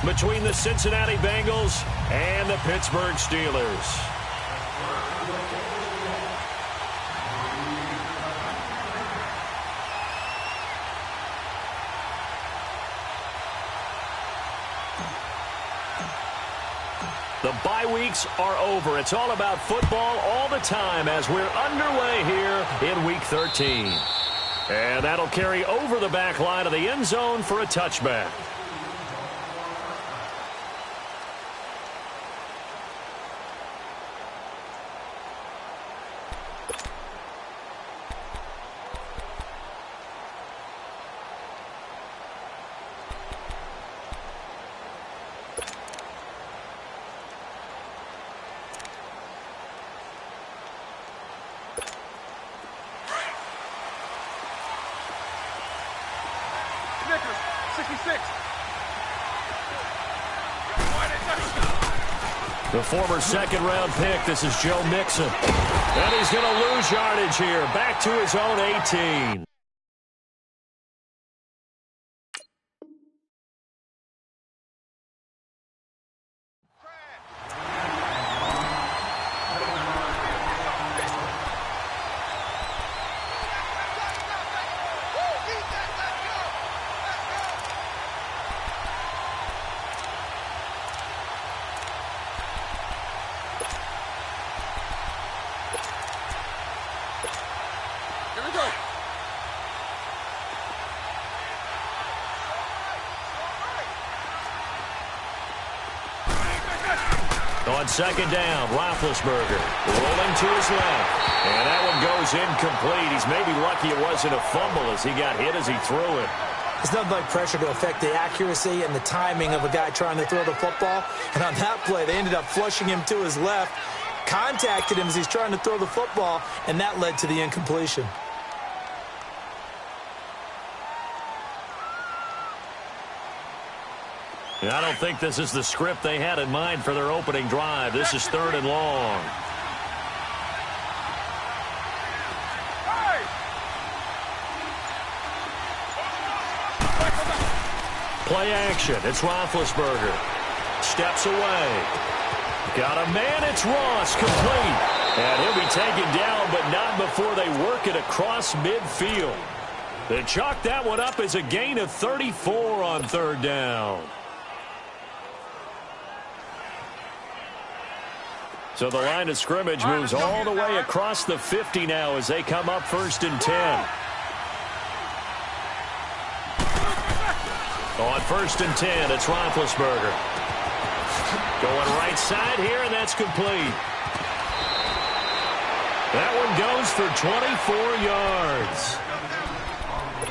between the Cincinnati Bengals and the Pittsburgh Steelers. The bye weeks are over. It's all about football all the time as we're underway here in Week 13. And that'll carry over the back line of the end zone for a touchback. The former second-round pick, this is Joe Mixon. And he's going to lose yardage here, back to his own 18. On second down, Roethlisberger rolling to his left. And that one goes incomplete. He's maybe lucky it wasn't a fumble as he got hit as he threw it. It's nothing like pressure to affect the accuracy and the timing of a guy trying to throw the football. And on that play, they ended up flushing him to his left, contacted him as he's trying to throw the football, and that led to the incompletion. I don't think this is the script they had in mind for their opening drive. This is 3rd and long. Play action. It's Roethlisberger. Steps away. Got a man. It's Ross. Complete. And he'll be taken down, but not before they work it across midfield. They chalk that one up as a gain of 34 on 3rd down. So the line of scrimmage moves all the way across the 50 now as they come up 1st and 10. On 1st and 10, it's Roethlisberger. Going right side here, and that's complete. That one goes for 24 yards.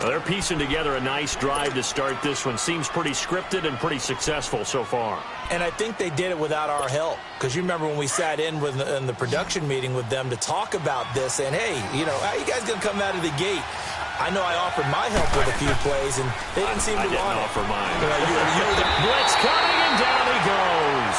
Well, they're piecing together a nice drive to start this one. Seems pretty scripted and pretty successful so far. And I think they did it without our help. Because you remember when we sat in the production meeting with them to talk about this, and hey, you know, how you guys going to come out of the gate? I know I offered my help with a few plays, and they didn't seem to want it. I didn't offer mine. Blitz coming, and down he goes.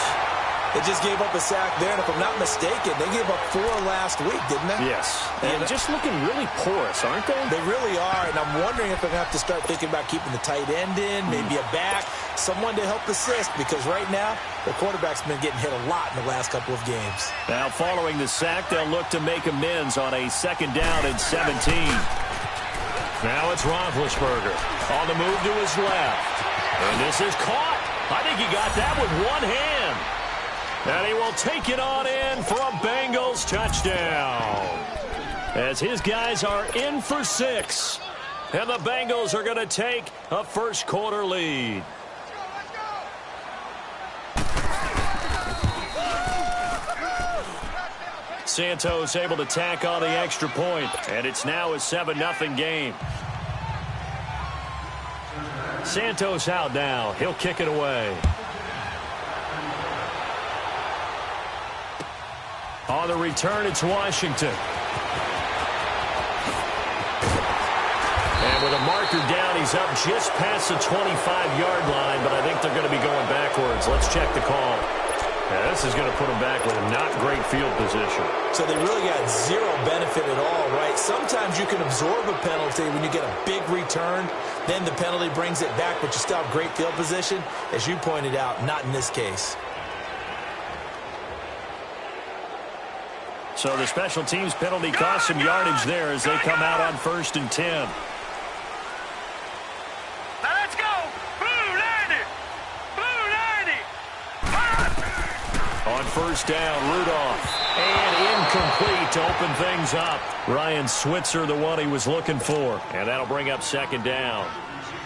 They just gave up a sack there, and if I'm not mistaken, they gave up 4 last week, didn't they? Yes. And just looking really porous, aren't they? They really are, and I'm wondering if they're going to have to start thinking about keeping the tight end in, maybe a back, someone to help assist, because right now, the quarterback's been getting hit a lot in the last couple of games. Now, following the sack, they'll look to make amends on a 2nd down and 17. Now it's Roethlisberger on the move to his left. And this is caught. I think he got that with one hand. And he will take it on in for a Bengals touchdown. As his guys are in for 6. And the Bengals are going to take a 1st quarter lead. Santos able to tack on the extra point, and it's now a 7-0 game. Santos out now. He'll kick it away. On the return, it's Washington. And with a marker down, he's up just past the 25-yard line, but I think they're going to be going backwards. Let's check the call. Yeah, this is going to put them back with a not great field position. So they really got zero benefit at all, right? Sometimes you can absorb a penalty when you get a big return. Then the penalty brings it back, but you still have great field position. As you pointed out, not in this case. So the special teams penalty cost some yardage there as they come out on 1st and 10. On 1st down, Rudolph. And incomplete to open things up. Ryan Switzer, the one he was looking for. And that'll bring up 2nd down.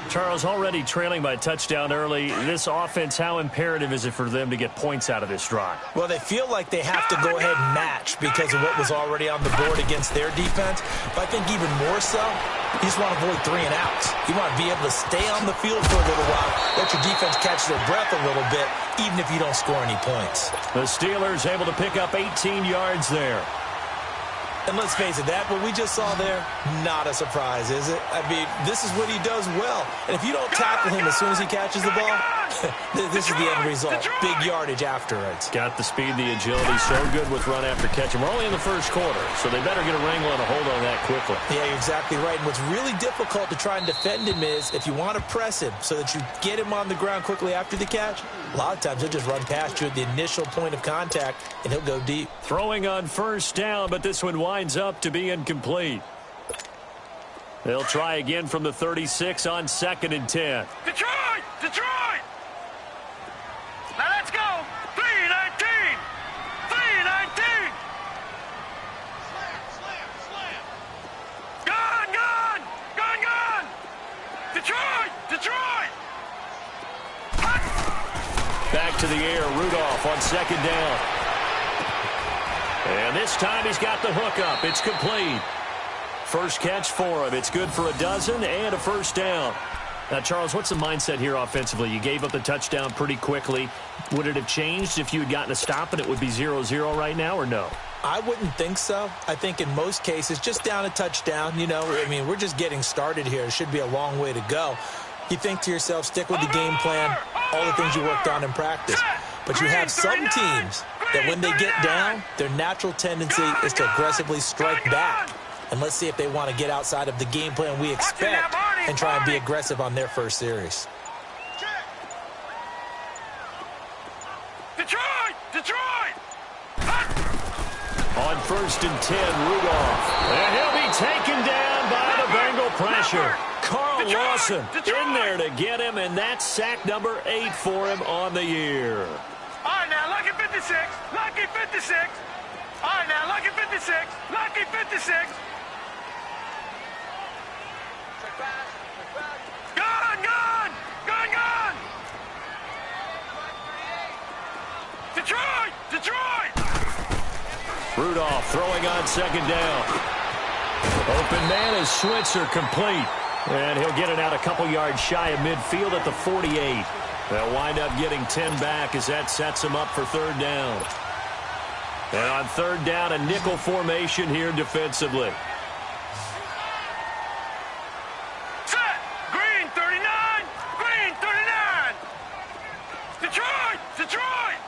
Charles, already trailing by a touchdown early. This offense, how imperative is it for them to get points out of this drive? Well, they feel like they have to go ahead and match because of what was already on the board against their defense. But I think even more so, you just want to avoid 3 and outs. You want to be able to stay on the field for a little while, let your defense catch their breath a little bit, even if you don't score any points. The Steelers able to pick up 18 yards there. And let's face it, that what we just saw there, not a surprise, is it? I mean, this is what he does well. And if you don't tackle him as soon as he catches the ball, this is the end result. Big yardage afterwards. Got the speed, the agility, so good with run after catch. And we're only in the 1st quarter, so they better get a wrangle and a hold on that quickly. Yeah, you're exactly right. And what's really difficult to try and defend him is if you want to press him so that you get him on the ground quickly after the catch, a lot of times he'll just run past you at the initial point of contact, and he'll go deep. Throwing on 1st down, but this one winds up to be incomplete. They'll try again from the 36 on 2nd and 10. Detroit! Detroit! Now let's go! 3-19! 3-19! Slam! Gone! Detroit! Detroit! Back to the air, Rudolph on 2nd down. And this time he's got the hook up. It's complete. First catch for him. It's good for a dozen and a 1st down. Now, Charles, what's the mindset here offensively? You gave up the touchdown pretty quickly. Would it have changed if you had gotten a stop and it would be 0-0 right now, or no? I wouldn't think so. I think in most cases, just down a touchdown, you know, I mean, we're just getting started here. It should be a long way to go. You think to yourself, stick with the game plan, all the things you worked on in practice. But you have some teams that when they get down, their natural tendency is to aggressively strike back. And let's see if they want to get outside of the game plan we expect and try and be aggressive on their first series. Detroit! Detroit! On 1st and 10, Rudolph. And he'll be taken down by the Bengal pressure. Carl Lawson in there to get him, and that's sack number 8 for him on the year. All right, now, lucky 56. Lucky 56. All right, now, lucky 56. Lucky 56. Gone! Detroit! Detroit! Rudolph throwing on 2nd down. Open man is Switzer, complete. And he'll get it out a couple yards shy of midfield at the 48. They'll wind up getting 10 back as that sets them up for 3rd down. And on 3rd down, a nickel formation here defensively. Set! Green 39! Green 39! Detroit! Detroit!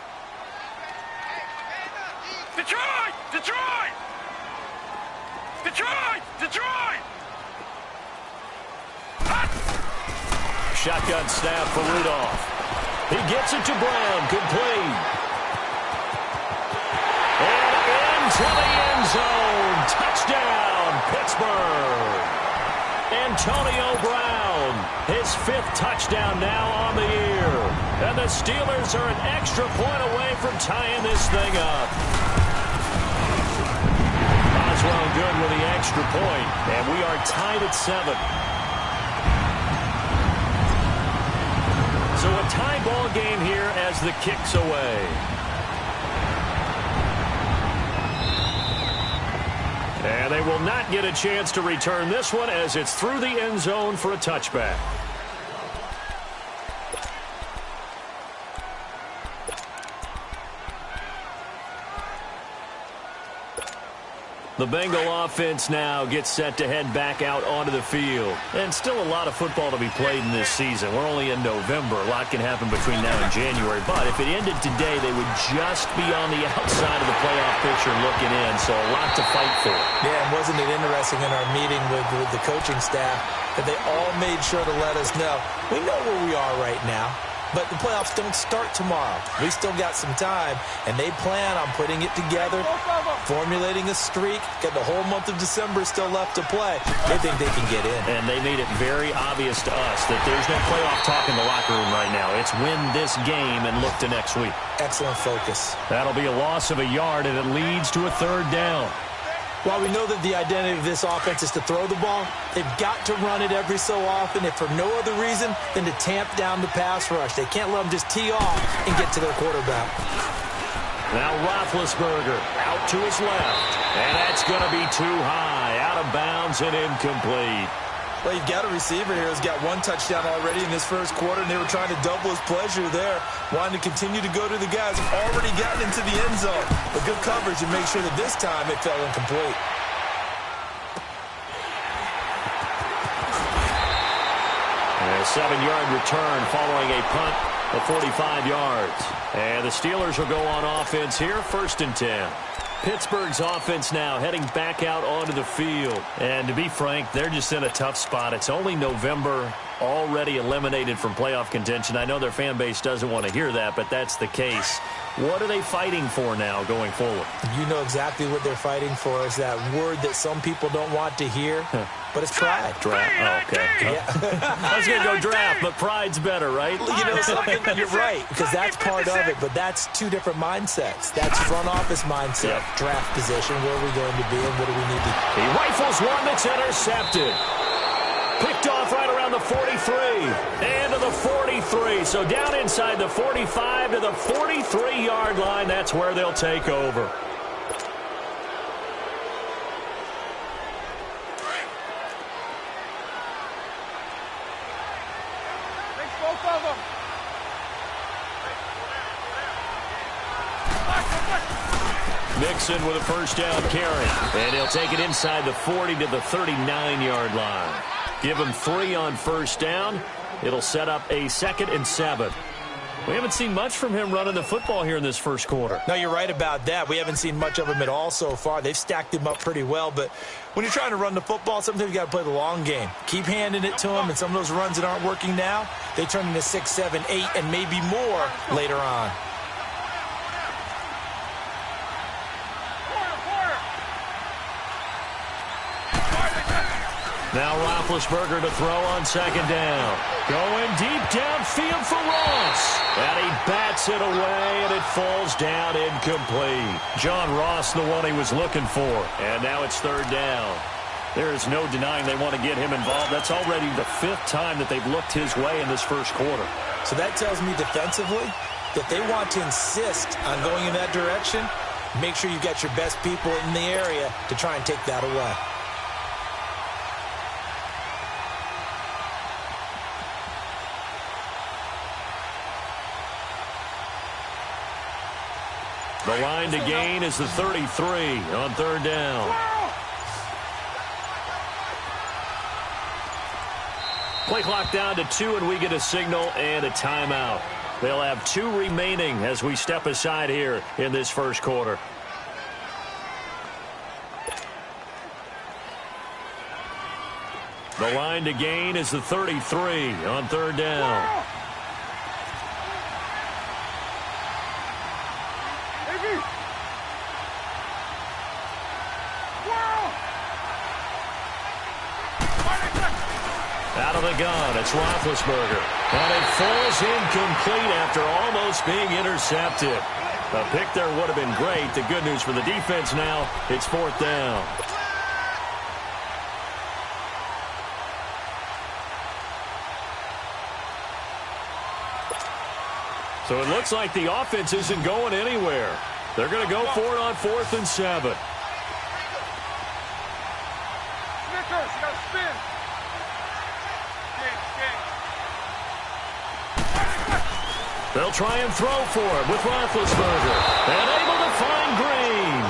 Detroit! Detroit! Detroit! Detroit! Shotgun snap for Rudolph. He gets it to Brown, complete. And into the end zone. Touchdown, Pittsburgh. Antonio Brown, his 5th touchdown now on the year. And the Steelers are an extra point away from tying this thing up. Oswell good with the extra point, and we are tied at 7. So a tie ball game here as the kick's away. And they will not get a chance to return this one as it's through the end zone for a touchback. The Bengal offense now gets set to head back out onto the field. And still a lot of football to be played in this season. We're only in November. A lot can happen between now and January. But if it ended today, they would just be on the outside of the playoff picture looking in. So a lot to fight for. Yeah, and wasn't it interesting in our meeting with the coaching staff that they all made sure to let us know, we know where we are right now. But the playoffs don't start tomorrow. We still got some time, and they plan on putting it together, formulating a streak, got the whole month of December still left to play. They think they can get in. And they made it very obvious to us that there's no playoff talk in the locker room right now. It's win this game and look to next week. Excellent focus. That'll be a loss of a yard, and it leads to a third down. While we know that the identity of this offense is to throw the ball, they've got to run it every so often, if for no other reason than to tamp down the pass rush. They can't let them just tee off and get to their quarterback. Now Roethlisberger out to his left, and that's going to be too high, out of bounds and incomplete. Well, you've got a receiver here who's got one touchdown already in this first quarter, and they were trying to double his pleasure there, wanting to continue to go to the guys who've already gotten into the end zone. But good coverage and make sure that this time it fell incomplete. A 7-yard return following a punt of 45 yards. And the Steelers will go on offense here, 1st and 10. Pittsburgh's offense now heading back out onto the field. And to be frank, they're just in a tough spot. It's only November, already eliminated from playoff contention. I know their fan base doesn't want to hear that, but that's the case. What are they fighting for now going forward? You know exactly what they're fighting for. Is that word that some people don't want to hear, but it's pride. Draft. Oh, okay. Yeah. I was going to go draft, but pride's better, right? You know something? You're right, because that's part of it, but that's two different mindsets. That's front office mindset, draft position, where are we going to be, and what do we need to do? He rifles one that's intercepted. Picked off right around the 43 and to the 43. So down inside the 45 to the 43-yard line. That's where they'll take over. Mixon with a first down carry. And he'll take it inside the 40 to the 39-yard line. Give him 3 on first down. It'll set up a 2nd and 7. We haven't seen much from him running the football here in this first quarter. No, you're right about that. We haven't seen much of him at all so far. They've stacked him up pretty well, but when you're trying to run the football, sometimes you got to play the long game. Keep handing it to him, and some of those runs that aren't working now, they turn into 6, 7, 8, and maybe more later on. Now Roethlisberger to throw on 2nd down. Going deep downfield for Ross. And he bats it away, and it falls down incomplete. John Ross, the one he was looking for. And now it's 3rd down. There is no denying they want to get him involved. That's already the 5th time that they've looked his way in this first quarter. So that tells me defensively that they want to insist on going in that direction. Make sure you've got your best people in the area to try and take that away. The line to gain is the 33 on 3rd down. Play clock down to 2, and we get a signal and a timeout. They'll have 2 remaining as we step aside here in this first quarter. The line to gain is the 33 on 3rd down. Out of the gun, it's Roethlisberger. And it falls incomplete after almost being intercepted. A pick there would have been great. The good news for the defense now, it's 4th down. So it looks like the offense isn't going anywhere. They're going to go for it on 4th and 7. They'll try and throw for it with Roethlisberger. And able to find Green.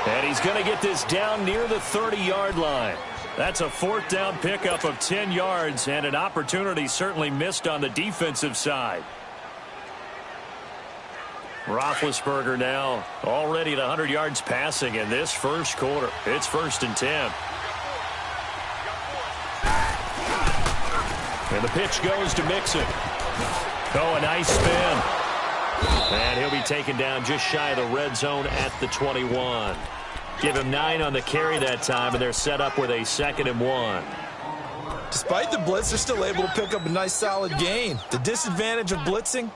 And he's going to get this down near the 30-yard line. That's a fourth down pickup of 10 yards and an opportunity certainly missed on the defensive side. Roethlisberger now already at 100 yards passing in this first quarter. It's 1st and 10. And the pitch goes to Mixon. Oh, a nice spin. And he'll be taken down just shy of the red zone at the 21. Give him 9 on the carry that time, and they're set up with a 2nd and 1. Despite the blitz, they're still able to pick up a nice solid gain. The disadvantage of blitzing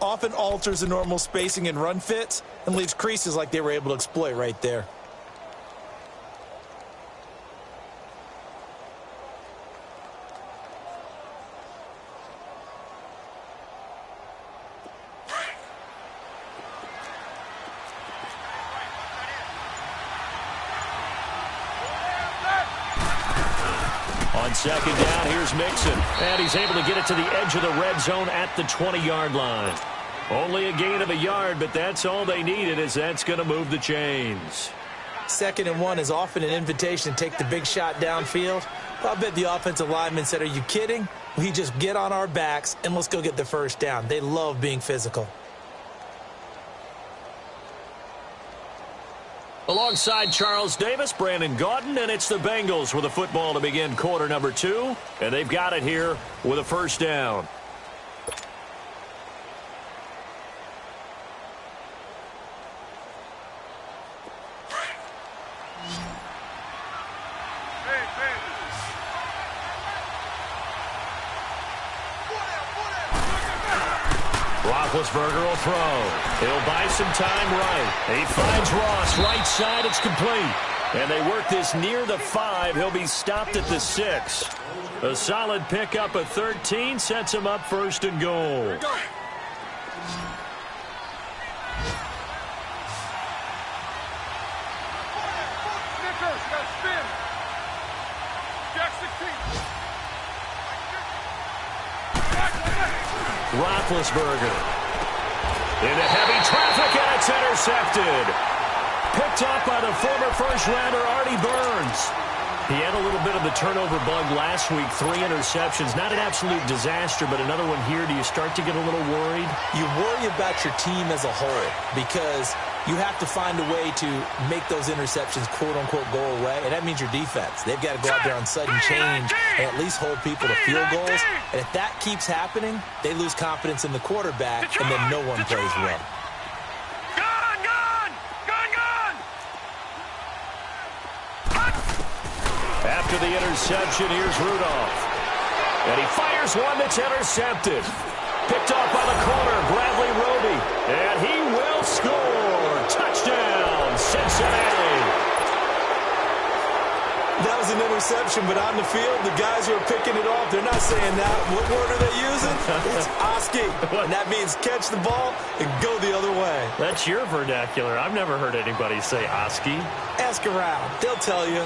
often alters the normal spacing and run fits and leaves creases like they were able to exploit right there. On 2nd down, here's Mixon. And he's able to get it to the edge of the red zone at the 20-yard line. Only a gain of a yard, but that's all they needed, as that's going to move the chains. 2nd and 1 is often an invitation to take the big shot downfield. I bet the offensive lineman said, are you kidding? We just get on our backs and let's go get the first down. They love being physical. Alongside Charles Davis, Brandon Gaudin, and it's the Bengals with a football to begin quarter number 2. And they've got it here with a first down. Roethlisberger will throw. He'll buy some time right. He finds Ross right side. It's complete. And they work this near the 5. He'll be stopped at the 6. A solid pickup of 13 sets him up 1st and goal. Roethlisberger into heavy traffic, and it's intercepted. Picked off by the former first-rounder Artie Burns. He had a little bit of the turnover bug last week, 3 interceptions. Not an absolute disaster, but another one here. Do you start to get a little worried? You worry about your team as a whole because you have to find a way to make those interceptions, quote-unquote, go away, and that means your defense. They've got to go out there on sudden change and at least hold people to field goals. And if that keeps happening, they lose confidence in the quarterback, and then no one plays well. After the interception, here's Rudolph. And he fires one that's intercepted. Picked off by the corner, Bradley Roby. And he will score. Touchdown, Cincinnati. That was an interception, but on the field, the guys who are picking it off, they're not saying that. What word are they using? It's Oski. And that means catch the ball and go the other way. That's your vernacular. I've never heard anybody say Oski. Ask around. They'll tell you.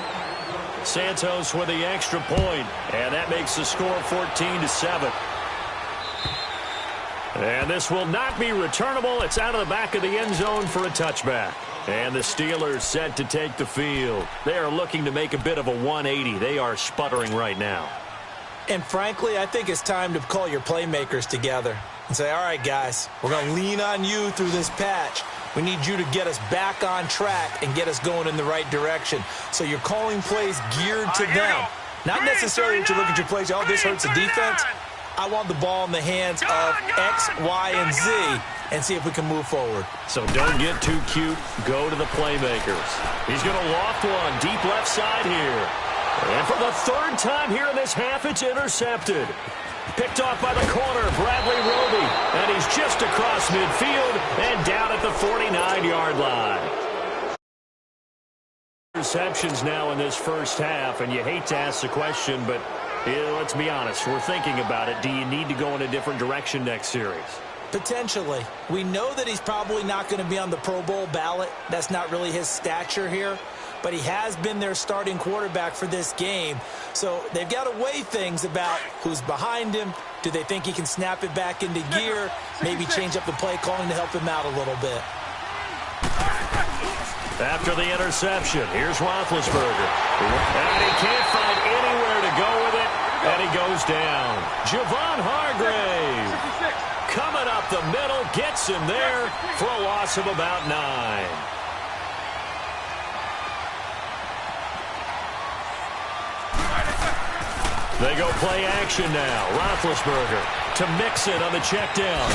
Santos with the extra point, and that makes the score 14-7. And this will not be returnable. It's out of the back of the end zone for a touchback. And the Steelers set to take the field. They are looking to make a bit of a 180. They are sputtering right now. And frankly, I think it's time to call your playmakers together and say, all right, guys, we're going to lean on you through this patch. We need you to get us back on track and get us going in the right direction. So you're calling plays geared to them. Not necessarily that you look at your plays, oh, this hurts the defense. I want the ball in the hands of X, Y, and Z and see if we can move forward. So don't get too cute. Go to the playmakers. He's going to loft one deep left side here. And for the 3rd time here in this half, it's intercepted. Picked off by the corner, Bradley Roby. And he's just across midfield and down at the 49-yard line. Interceptions now in this first half, and you hate to ask the question, but let's be honest, we're thinking about it. Do you need to go in a different direction next series? Potentially. We know that he's probably not going to be on the Pro Bowl ballot. That's not really his stature here. But he has been their starting quarterback for this game. So they've got to weigh things about who's behind him. Do they think he can snap it back into gear? Maybe change up the play calling to help him out a little bit. After the interception, here's Roethlisberger. And he can't find anywhere to go with it, and he goes down. Javon Hargrave coming up the middle, gets him there for a loss of about 9. They go play action now. Roethlisberger to Mixon on the check down.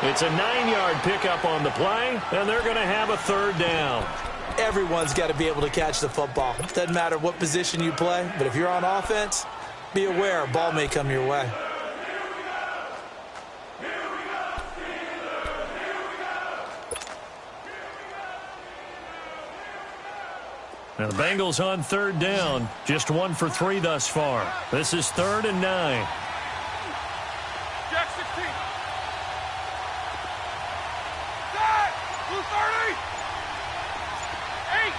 It's a 9-yard pickup on the play, and they're going to have a 3rd down. Everyone's got to be able to catch the football. Doesn't matter what position you play, but if you're on offense, be aware a ball may come your way. Now the Bengals on 3rd down, just 1 for 3 thus far. This is 3rd and 9. Jack 16. Dad, blue 30. 8.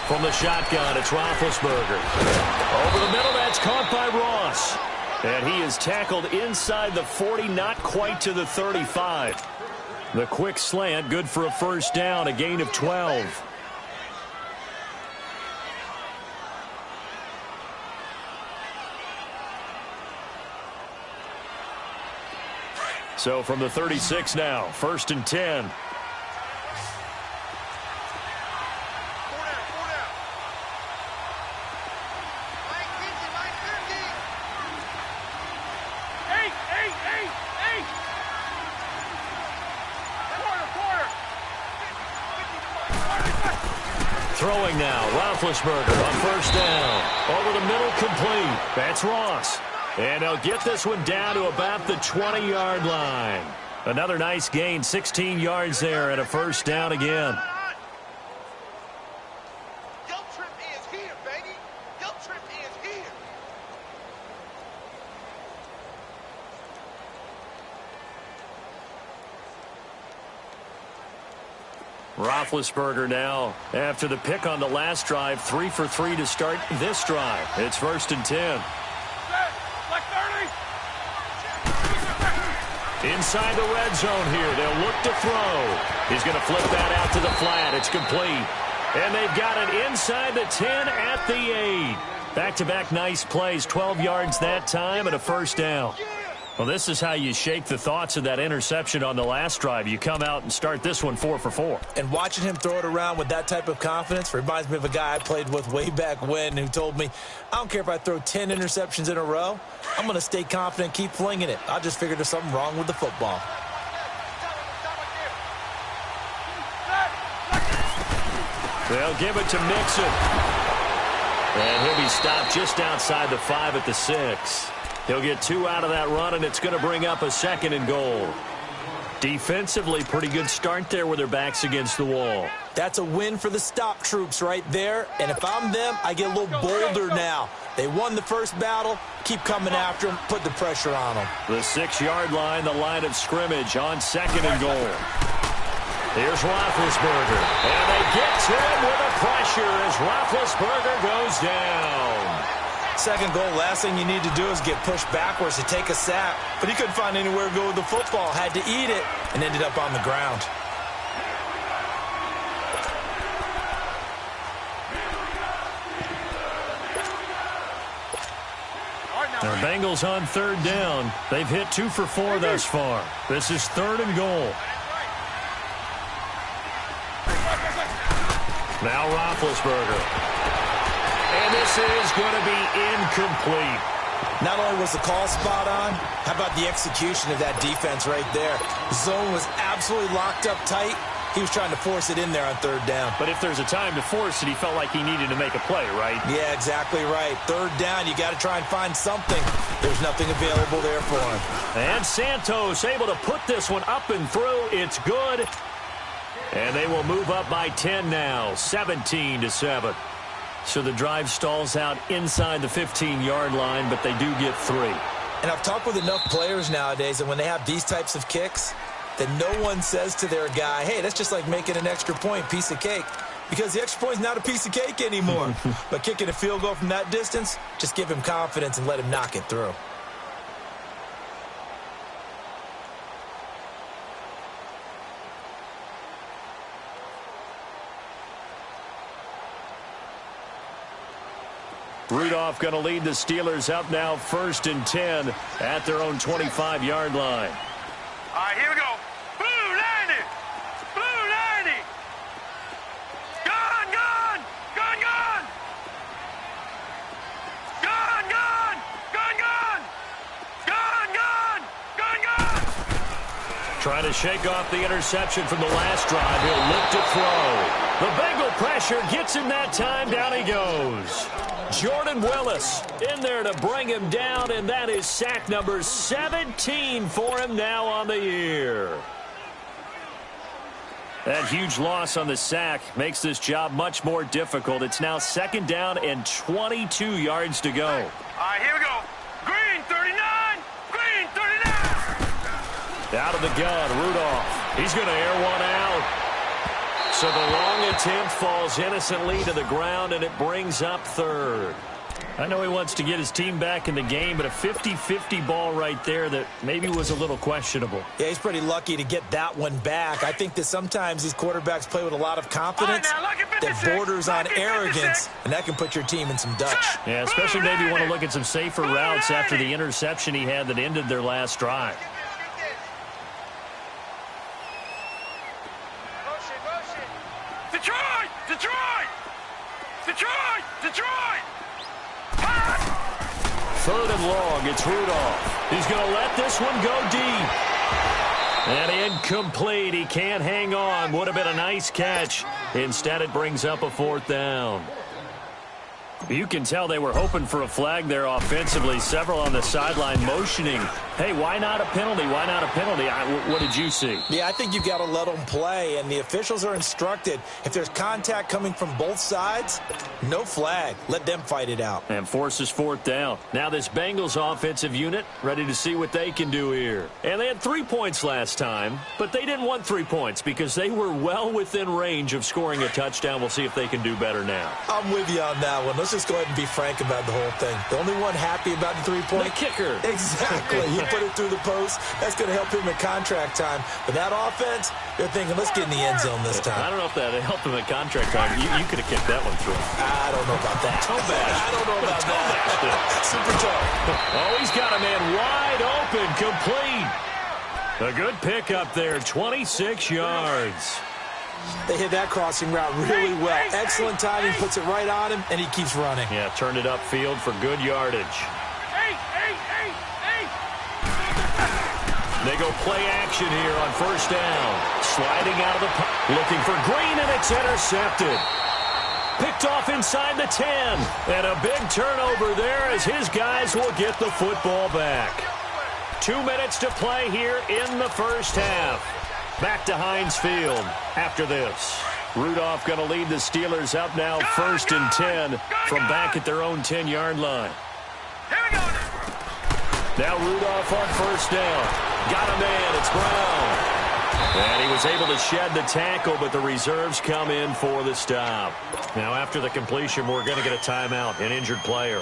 From the shotgun, it's Roethlisberger. Over the middle, that's caught by Ross. And he is tackled inside the 40, not quite to the 35. The quick slant, good for a 1st down, a gain of 12. So from the 36 now, 1st and 10. Throwing now, Roethlisberger on 1st down. Over the middle, complete. That's Ross. And he'll get this one down to about the 20-yard line. Another nice gain, 16 yards there, and a 1st down again. Guilt trip is here, baby. Guilt trip is here. Roethlisberger now, after the pick on the last drive, 3 for 3 to start this drive. It's 1st and 10. Like 30. Inside the red zone here, they'll look to throw. He's going to flip that out to the flat. It's complete. And they've got it inside the 10 at the 8. Back-to-back nice plays, 12 yards that time and a 1st down. Well, this is how you shake the thoughts of that interception on the last drive. You come out and start this one 4 for 4. And watching him throw it around with that type of confidence reminds me of a guy I played with way back when who told me, I don't care if I throw 10 interceptions in a row. I'm going to stay confident, keep flinging it. I just figured there's something wrong with the football. They'll give it to Mixon. And he'll be stopped just outside the 5 at the 6. He'll get 2 out of that run, and it's going to bring up a 2nd and goal. Defensively, pretty good start there with their backs against the wall. That's a win for the stop troops right there. And if I'm them, I get a little bolder now. They won the first battle. Keep coming after them. Put the pressure on them. The 6-yard line, the line of scrimmage on 2nd and goal. Here's Roethlisberger. And they get to him with the pressure as Roethlisberger goes down. 2nd goal, last thing you need to do is get pushed backwards to take a sack. But he couldn't find anywhere to go with the football. Had to eat it and ended up on the ground. The Bengals on 3rd down. They've hit 2 for 4 thus far. This is 3rd and goal. Now Roethlisberger. And this is going to be incomplete. Not only was the call spot on, how about the execution of that defense right there? The zone was absolutely locked up tight. He was trying to force it in there on 3rd down. But if there's a time to force it, he felt like he needed to make a play, right? Yeah, exactly right. 3rd down, you got to try and find something. There's nothing available there for him. And Santos able to put this one up and through. It's good. And they will move up by 10 now, 17-7. So the drive stalls out inside the 15-yard line, but they do get 3. And I've talked with enough players nowadays that when they have these types of kicks, that no one says to their guy, hey, that's just like making an extra point, piece of cake. Because the extra point is not a piece of cake anymore. But kicking a field goal from that distance, just give him confidence and let him knock it through. Rudolph going to lead the Steelers up now 1st and 10 at their own 25-yard line. All right, here we go. Blue 90. Blue 90. Gone, gone. Gone, gone. Gone, gone. Gone, gone. Gone, gone. Gone, gone. Trying to shake off the interception from the last drive. He'll look to throw. The Bengal pressure gets him that time. Down he goes. Jordan Willis in there to bring him down, and that is sack number 17 for him now on the year. That huge loss on the sack makes this job much more difficult. It's now 2nd down and 22 yards to go. All right, here we go. Green 39. Green 39. Out of the gun, Rudolph. He's going to air one out. So the long attempt falls innocently to the ground, and it brings up 3rd. I know he wants to get his team back in the game, but a 50-50 ball right there that maybe was a little questionable. Yeah, he's pretty lucky to get that one back. I think that sometimes these quarterbacks play with a lot of confidence that borders on arrogance, and that can put your team in some Dutch. Yeah, especially maybe you want to look at some safer routes after the interception he had that ended their last drive. Detroit! Detroit! Detroit! Detroit! 3rd and long, it's Rudolph. He's going to let this one go deep. And incomplete. He can't hang on. Would have been a nice catch. Instead, it brings up a 4th down. You can tell they were hoping for a flag there offensively. Several on the sideline motioning. Hey, why not a penalty? Why not a penalty? What did you see? Yeah, I think you've got to let them play, and the officials are instructed. If there's contact coming from both sides, no flag. Let them fight it out. And forces 4th down. Now this Bengals offensive unit ready to see what they can do here. And they had 3 points last time, but they didn't want 3 points because they were well within range of scoring a touchdown. We'll see if they can do better now. I'm with you on that one. Let's just go ahead and be frank about the whole thing. The only one happy about the 3-point? The kicker. Exactly. He put it through the post. That's going to help him in contract time. But that offense, they're thinking, let's get in the end zone this time. I don't know if that helped him in contract time. You could have kicked that one through. I don't know about that. Toe bash. I don't know about that. Super toe. Oh, he's got a man wide open, complete. A good pickup there, 26 yards. They hit that crossing route really well. Excellent timing, puts it right on him, and he keeps running. Yeah, turned it upfield for good yardage. They go play action here on 1st down. Sliding out of the pocket, looking for Green, and it's intercepted. Picked off inside the 10. And a big turnover there as his guys will get the football back. 2 minutes to play here in the 1st half. Back to Heinz Field after this. Rudolph going to lead the Steelers up now 1st and 10 from back at their own 10-yard line. Now Rudolph on 1st down. Got a man. It's Brown. And he was able to shed the tackle, but the reserves come in for the stop. Now after the completion, we're going to get a timeout, an injured player.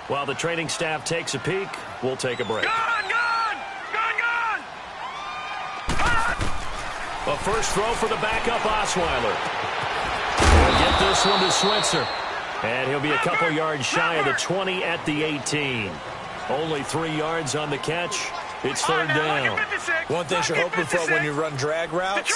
While the training staff takes a peek, we'll take a break. A first throw for the backup Osweiler. He'll get this one to Switzer. And he'll be a couple yards shy of the 20 at the 18. Only 3 yards on the catch. It's 3rd down. One thing you're hoping for when you run drag routes,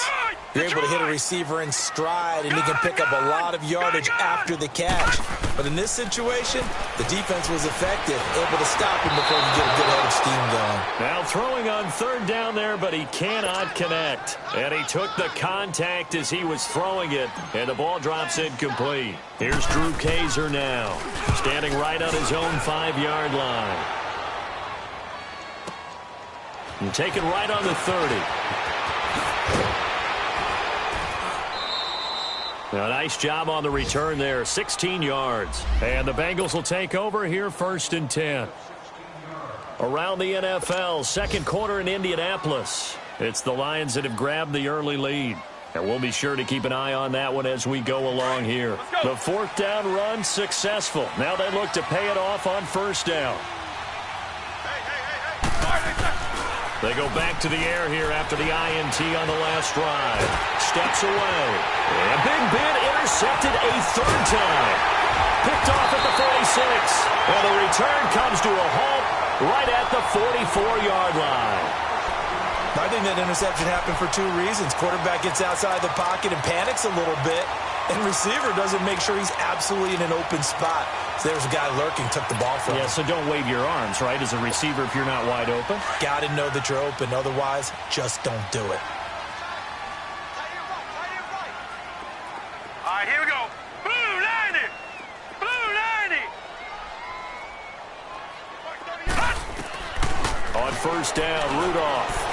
you're able to hit a receiver in stride, and he can pick up a lot of yardage after the catch. But in this situation, the defense was effective, able to stop him before he get a good head of steam going. Now throwing on 3rd down there, but he cannot connect. And he took the contact as he was throwing it, and the ball drops incomplete. Here's Drew Kaiser now, standing right on his own 5-yard line. And taken right on the 30. A nice job on the return there, 16 yards. And the Bengals will take over here 1st and 10. Around the NFL, 2nd quarter in Indianapolis. It's the Lions that have grabbed the early lead. And we'll be sure to keep an eye on that one as we go along here. The 4th down run successful. Now they look to pay it off on 1st down. They go back to the air here after the INT on the last drive. Steps away. And Big Ben intercepted a 3rd time. Picked off at the 46. And the return comes to a halt right at the 44-yard line. I think that interception happened for two reasons. Quarterback gets outside the pocket and panics a little bit, and receiver doesn't make sure he's absolutely in an open spot. So there's a guy lurking, took the ball from him. Yeah, so don't wave your arms, right, as a receiver if you're not wide open. Got to know that you're open. Otherwise, just don't do it. All right, here we go. Blue 90. Blue 90. On first down, Rudolph.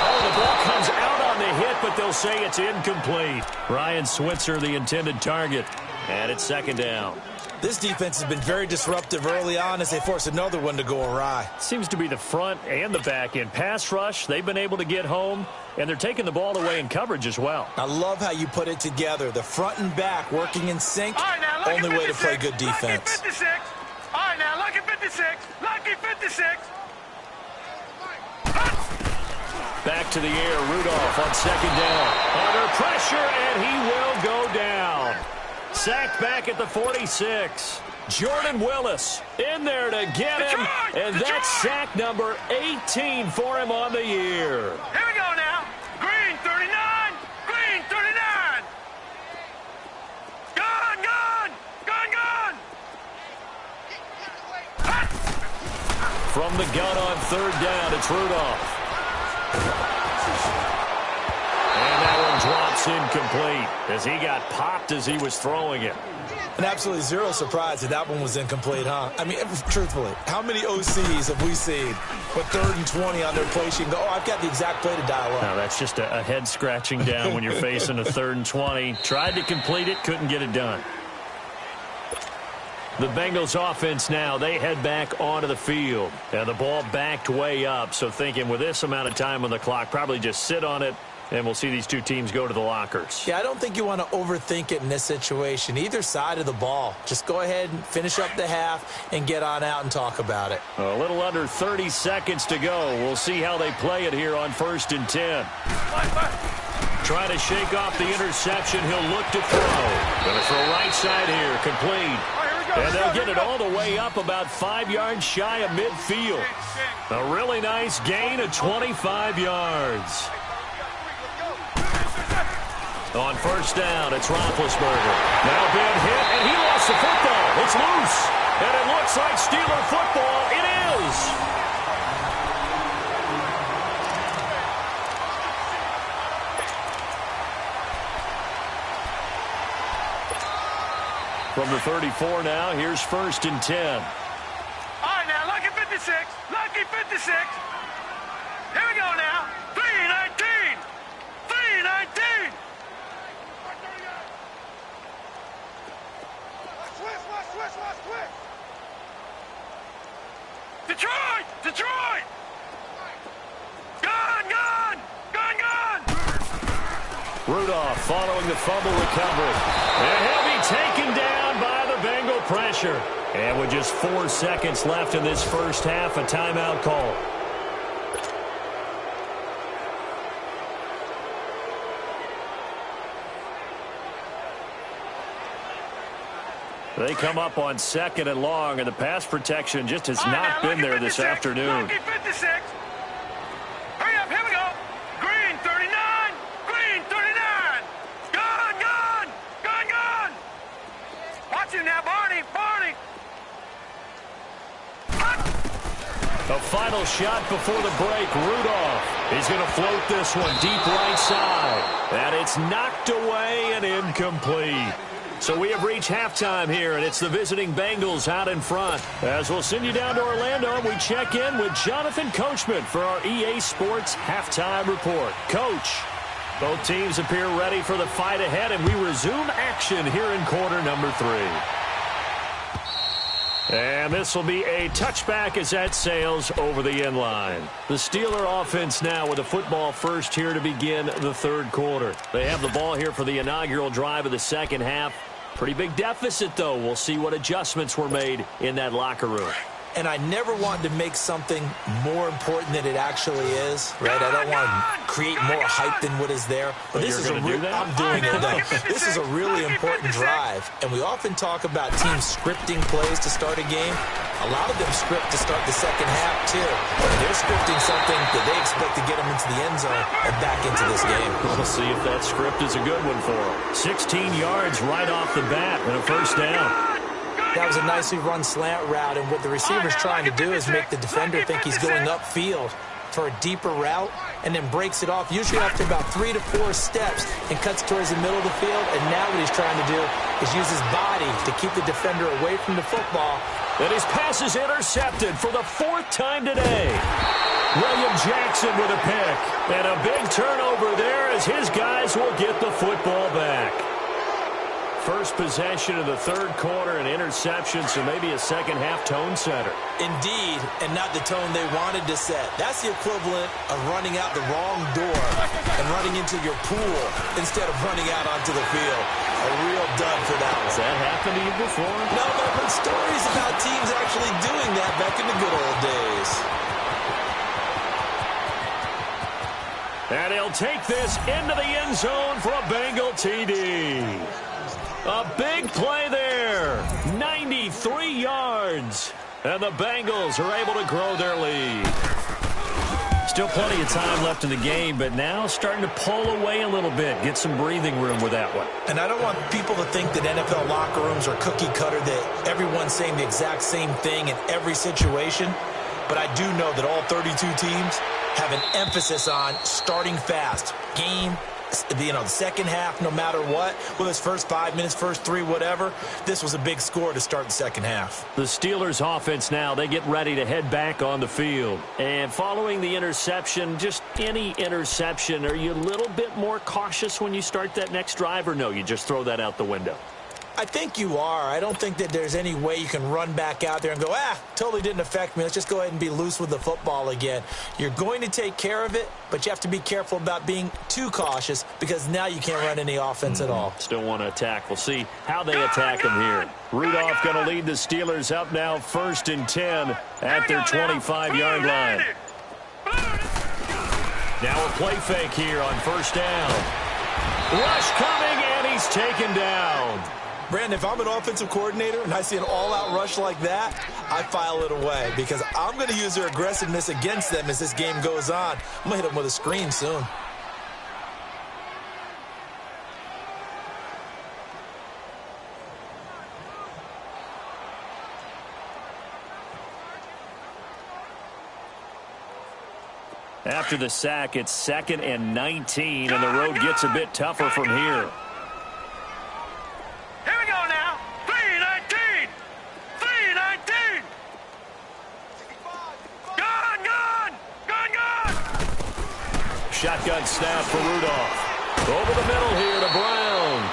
Oh, the ball comes out on the hit, but they'll say it's incomplete. Ryan Switzer, the intended target. And it's second down. This defense has been very disruptive early on as they force another one to go awry. Seems to be the front and the back end. Pass rush, they've been able to get home, and they're taking the ball away in coverage as well. I love how you put it together. The front and back working in sync. All right, now, only way to play good defense. Lucky 56. All right, now, lucky 56. Lucky 56. Back to the air, Rudolph on second down. Under pressure, and he will go down. Sacked back at the 46. Jordan Willis in there to get him, and that's sack number 18 for him on the year. Here we go now. Green 39. Green 39. Gun, gun. Gun, gun. From the gun on third down, it's Rudolph. And that one drops incomplete as he got popped as he was throwing it. And absolutely zero surprise that one was incomplete, huh? I mean, truthfully, how many OCs have we seen with 3rd and 20 on their play sheet and go, oh, I've got the exact play to dial up? No, that's just a head scratching down when you're facing a 3rd and 20. Tried to complete it, couldn't get it done. The Bengals offense now, they head back onto the field. And the ball backed way up, so thinking with this amount of time on the clock, probably just sit on it, and we'll see these two teams go to the lockers. Yeah, I don't think you want to overthink it in this situation. Either side of the ball. Just go ahead and finish up the half and get on out and talk about it. A little under 30 seconds to go. We'll see how they play it here on 1st and 10. Trying to shake off the interception. He'll look to throw. Going to throw right side here. Complete. And they'll get it all the way up about 5 yards shy of midfield. A really nice gain of 25 yards. On first down, it's Roethlisberger. Now been hit, and he lost the football. It's loose. And it looks like Steeler football. It is. From the 34 now, here's 1st and 10. All right, now, lucky 56. Lucky 56. Here we go now. 319. 319. Detroit! Detroit! Gun, gun! Gun, gun! Rudolph following the fumble recovery. And he'll be taken down by the Bengal pressure. And with just 4 seconds left in this first half, a timeout call. They come up on 2nd and long, and the pass protection just has not been there this afternoon. Lucky 56. Hurry up, here we go. Green 39. Green 39. Gun, gun. Gun, gun. Watch him now, Barney. Barney. A final shot before the break. Rudolph. He's going to float this one deep right side. And it's knocked away and incomplete. So we have reached halftime here, and it's the visiting Bengals out in front. As we'll send you down to Orlando, and we check in with Jonathan Coachman for our EA Sports Halftime Report. Coach, both teams appear ready for the fight ahead, and we resume action here in quarter number 3. And this will be a touchback as that sails over the end line. The Steeler offense now with the football first here to begin the 3rd quarter. They have the ball here for the inaugural drive of the second half. Pretty big deficit, though. We'll see what adjustments were made in that locker room. And I never wanted to make something more important than it actually is, right? I don't want to create more hype than what is there. But this is I'm doing it, though. This is a really important drive. And we often talk about teams scripting plays to start a game. A lot of them script to start the second half, too. They're scripting something that they expect to get them into the end zone and back into this game. We'll see if that script is a good one for them. 16 yards right off the bat and a first down. That was a nicely run slant route, and what the receiver's trying to do is make the defender think he's going upfield for a deeper route and then breaks it off, usually after about 3 to 4 steps, and cuts towards the middle of the field. And now what he's trying to do is use his body to keep the defender away from the football. And his pass is intercepted for the 4th time today. William Jackson with a pick. And a big turnover there as his guys will get the football back. First possession of the third quarter, an interception, so maybe a second-half tone setter. Indeed, and not the tone they wanted to set. That's the equivalent of running out the wrong door and running into your pool instead of running out onto the field. A real dud for that one. Has that happened to you before? No, but I've heard stories about teams actually doing that back in the good old days. And he'll take this into the end zone for a Bengal TD. A big play there, 93 yards, and the Bengals are able to grow their lead. Still plenty of time left in the game, but now starting to pull away a little bit, get some breathing room with that one. And I don't want people to think that NFL locker rooms are cookie cutter, that everyone's saying the exact same thing in every situation, but I do know that all 32 teams have an emphasis on starting fast, the second half, no matter what, whether it's first 5 minutes, first 3, whatever. This was a big score to start the second half. The Steelers offense now, they get ready to head back on the field. And following the interception, just any interception, are you a little bit more cautious when you start that next drive, or no, you just throw that out the window? I think you are. I don't think that there's any way you can run back out there and go, totally didn't affect me. Let's just go ahead and be loose with the football again. You're going to take care of it, but you have to be careful about being too cautious because now you can't run any offense at all. Still want to attack. We'll see how they attack him here. Rudolph going to lead the Steelers up now 1st and 10 at their 25-yard line. Now a play fake here on 1st down. Rush coming, and he's taken down. Brandon, if I'm an offensive coordinator and I see an all-out rush like that, I file it away because I'm going to use their aggressiveness against them as this game goes on. I'm going to hit them with a screen soon. After the sack, it's 2nd and 19, and the road gets a bit tougher from here. Here we go now. 3-19. 3-19. Gun. Shotgun snap for Rudolph. Over the middle here to Brown.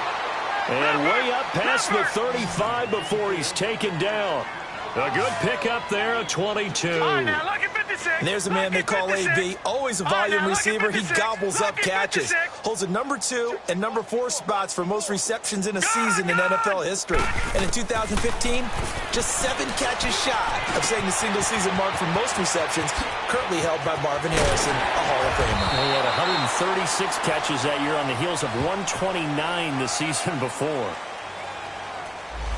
And way up past the 35 before he's taken down. A good pickup there at 22. And there's a man they call AB, always a volume receiver. He gobbles up catches. Holds the number 2 and number 4 spots for most receptions in a season in NFL history. And in 2015, just 7 catches shy of setting the single-season mark for most receptions, currently held by Marvin Harrison, a Hall of Famer. He had 136 catches that year on the heels of 129 the season before.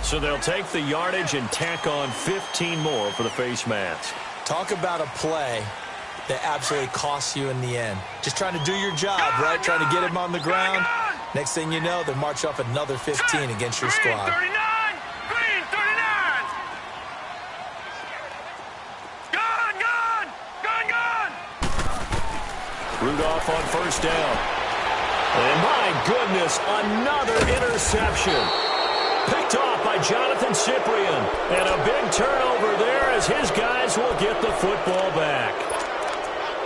So they'll take the yardage and tack on 15 more for the face mask. Talk about a play that absolutely costs you in the end. Just trying to do your job, right? Trying to get him on the ground. Next thing you know, they march off another 15 against your squad. Green 39. Gun. Rudolph on 1st down. And my goodness, another interception. Picked off by Jonathan Cyprien. And a big turnover there as his guys will get the football back.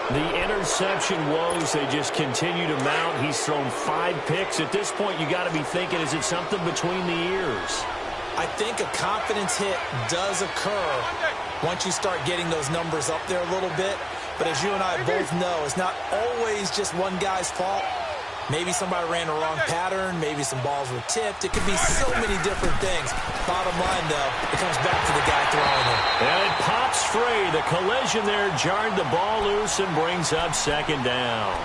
The interception woes, they just continue to mount. He's thrown 5 picks. At this point, you got to be thinking, is it something between the ears? I think a confidence hit does occur once you start getting those numbers up there a little bit. But as you and I both know, it's not always just one guy's fault. Maybe somebody ran a wrong pattern. Maybe some balls were tipped. It could be so many different things. Bottom line, though, it comes back to the guy throwing it. And it pops free. The collision there jarred the ball loose and brings up second down.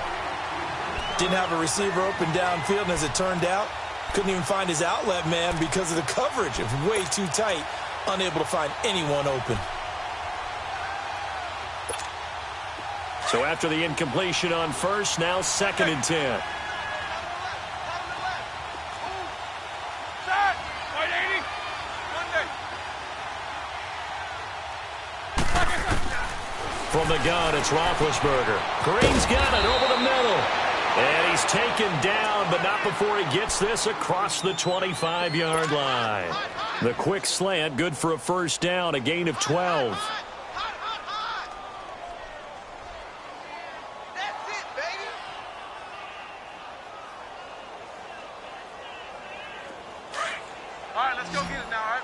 Didn't have a receiver open downfield, and as it turned out, couldn't even find his outlet man because of the coverage. It was way too tight, unable to find anyone open. So after the incompletion on first, now 2nd and 10. From the gun, it's Roethlisberger. Green's got it over the middle. And he's taken down, but not before he gets this across the 25-yard line. The quick slant, good for a first down, a gain of 12. All right, let's go get it now, all right?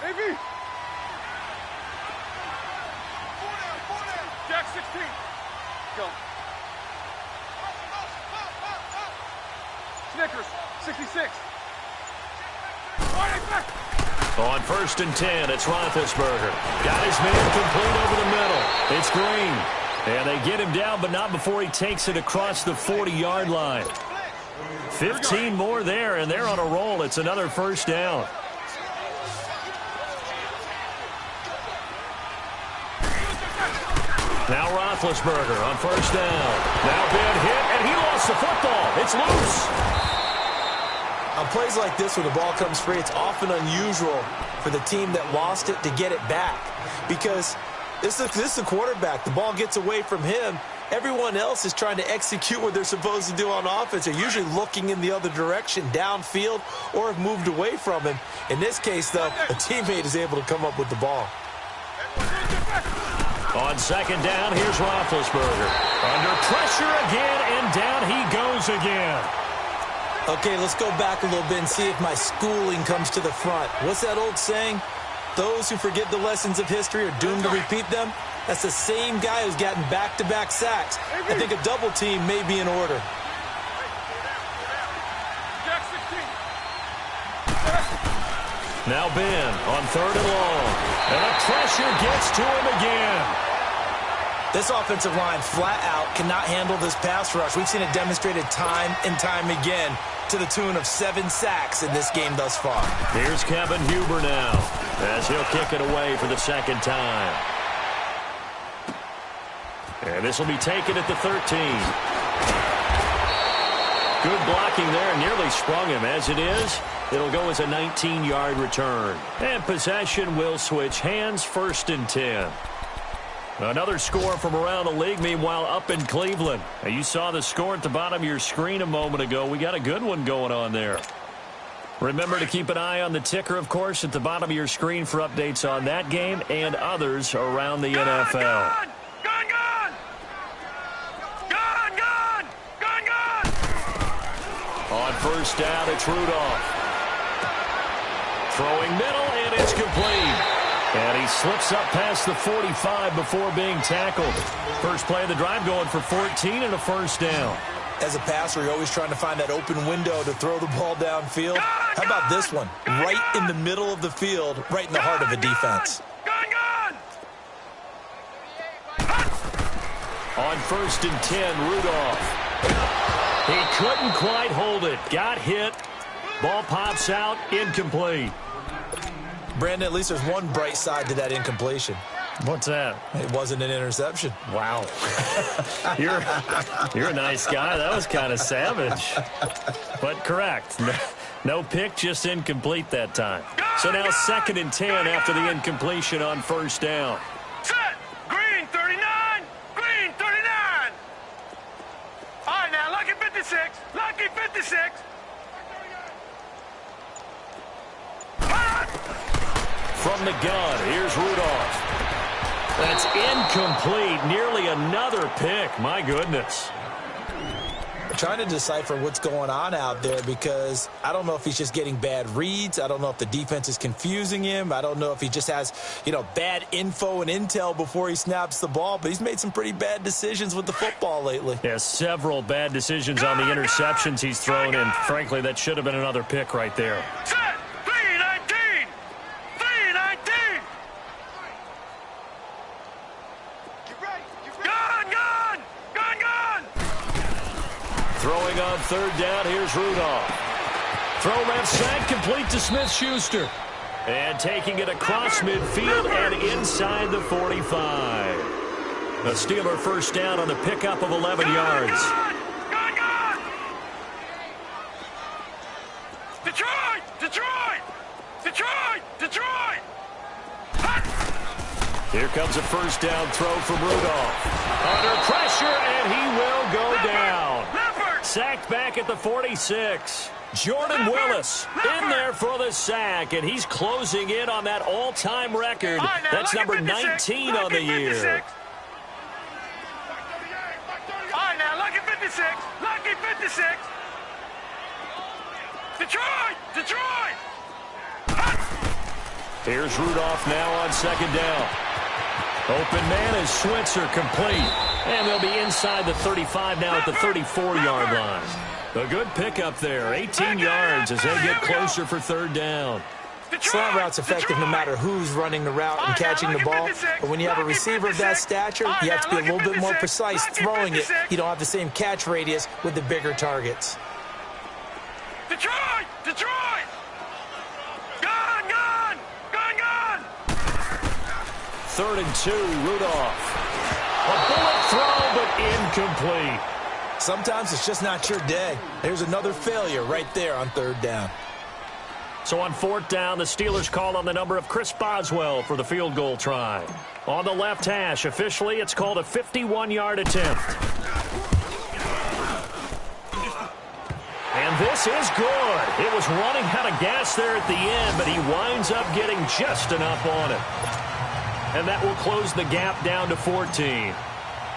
AB! 4 down. Jack 16. Go. Snickers, 66. On 1st and 10, it's Roethlisberger. Got his man complete over the middle. It's Green. And they get him down, but not before he takes it across the 40-yard line. 15 more there, and they're on a roll. It's another first down. Now Roethlisberger on first down. Now bad hit, and he lost the football. It's loose. On plays like this, when the ball comes free, it's often unusual for the team that lost it to get it back. Because this is the quarterback. The ball gets away from him. Everyone else is trying to execute what they're supposed to do on offense. They're usually looking in the other direction, downfield, or have moved away from him. In this case, though, a teammate is able to come up with the ball. On 2nd down, here's Roethlisberger. Under pressure again, and down he goes again. Okay, let's go back a little bit and see if my schooling comes to the front. What's that old saying? Those who forget the lessons of history are doomed to repeat them. That's the same guy who's gotten back-to-back sacks. I think a double team may be in order. Now Ben on 3rd and long. And the pressure gets to him again. This offensive line flat out cannot handle this pass rush. We've seen it demonstrated time and time again to the tune of 7 sacks in this game thus far. Here's Kevin Huber now as he'll kick it away for the 2nd time. And this will be taken at the 13. Good blocking there, nearly sprung him. As it is, it'll go as a 19-yard return. And possession will switch hands, 1st and 10. Another score from around the league, meanwhile, up in Cleveland. Now, you saw the score at the bottom of your screen a moment ago. We got a good one going on there. Remember to keep an eye on the ticker, of course, at the bottom of your screen for updates on that game and others around the NFL. On 1st down, it's Rudolph. Throwing middle, and it's complete. And he slips up past the 45 before being tackled. First play of the drive going for 14 and a first down. As a passer, you're always trying to find that open window to throw the ball downfield. How about this one? Right in the middle of the field, right in the heart of a defense. On 1st and 10, Rudolph. He couldn't quite hold it. Got hit. Ball pops out. Incomplete. Brandon, at least there's one bright side to that incompletion. What's that? It wasn't an interception. Wow. You're a nice guy. That was kind of savage. But correct. No pick, just incomplete that time. So now 2nd and 10 after the incompletion on 1st down. Set. Green 39. Green 39. All right, now, lucky 56. Lucky 56. From the gun, here's Rudolph. That's incomplete. Nearly another pick. My goodness. trying to decipher what's going on out there because I don't know if he's just getting bad reads. I don't know if the defense is confusing him. I don't know if he just has, bad info and intel before he snaps the ball, but he's made some pretty bad decisions with the football lately. Yeah, several bad decisions on the interceptions he's thrown, and frankly, that should have been another pick right there. Set. 319. 319. Gun. Throwing on third down, here's Rudolph. Throw left side, complete to Smith-Schuster. And taking it across midfield and inside the 45. A Steeler first down on the pickup of 11 yards. Gun. Detroit. Here comes a first down throw from Rudolph. Under pressure, and he will go down. Sacked back at the 46. Jordan Willis in there for the sack, and he's closing in on that all-time record. That's number 19 on the year. All right, now, lucky 56. Lucky 56. Detroit. Here's Rudolph now on second down. Open man is Switzer, complete. And they'll be inside the 35 now at the 34-yard line. A good pickup there, 18 yards as they get closer for third down. Slant route's effective no matter who's running the route and catching the ball. But when you have a receiver of that stature, you have to be a little bit more precise throwing it. You don't have the same catch radius with the bigger targets. Detroit! Gun! 3rd and 2, Rudolph. A bullet throw, but incomplete. Sometimes it's just not your day. There's another failure right there on third down. So on 4th down, the Steelers call on the number of Chris Boswell for the field goal try. On the left hash, officially, it's called a 51-yard attempt. And this is good. It was running out of gas there at the end, but he winds up getting just enough on it. And that will close the gap down to 14.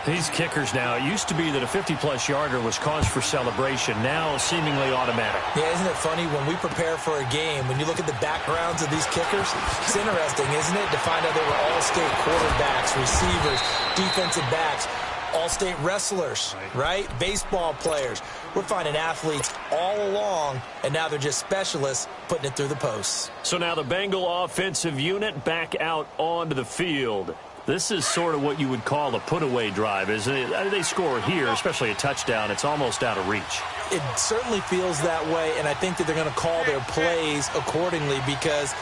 These kickers now, it used to be that a 50-plus yarder was cause for celebration. Now seemingly automatic. Yeah, isn't it funny when we prepare for a game, when you look at the backgrounds of these kickers, it's interesting, isn't it, to find out they were all-state quarterbacks, receivers, defensive backs, all-state wrestlers, right? Baseball players. We're finding athletes all along, and now they're just specialists putting it through the posts. So now the Bengal offensive unit back out onto the field. This is sort of what you would call a put-away drive, isn't it? They score here, especially a touchdown. It's almost out of reach. It certainly feels that way, and I think that they're going to call their plays accordingly because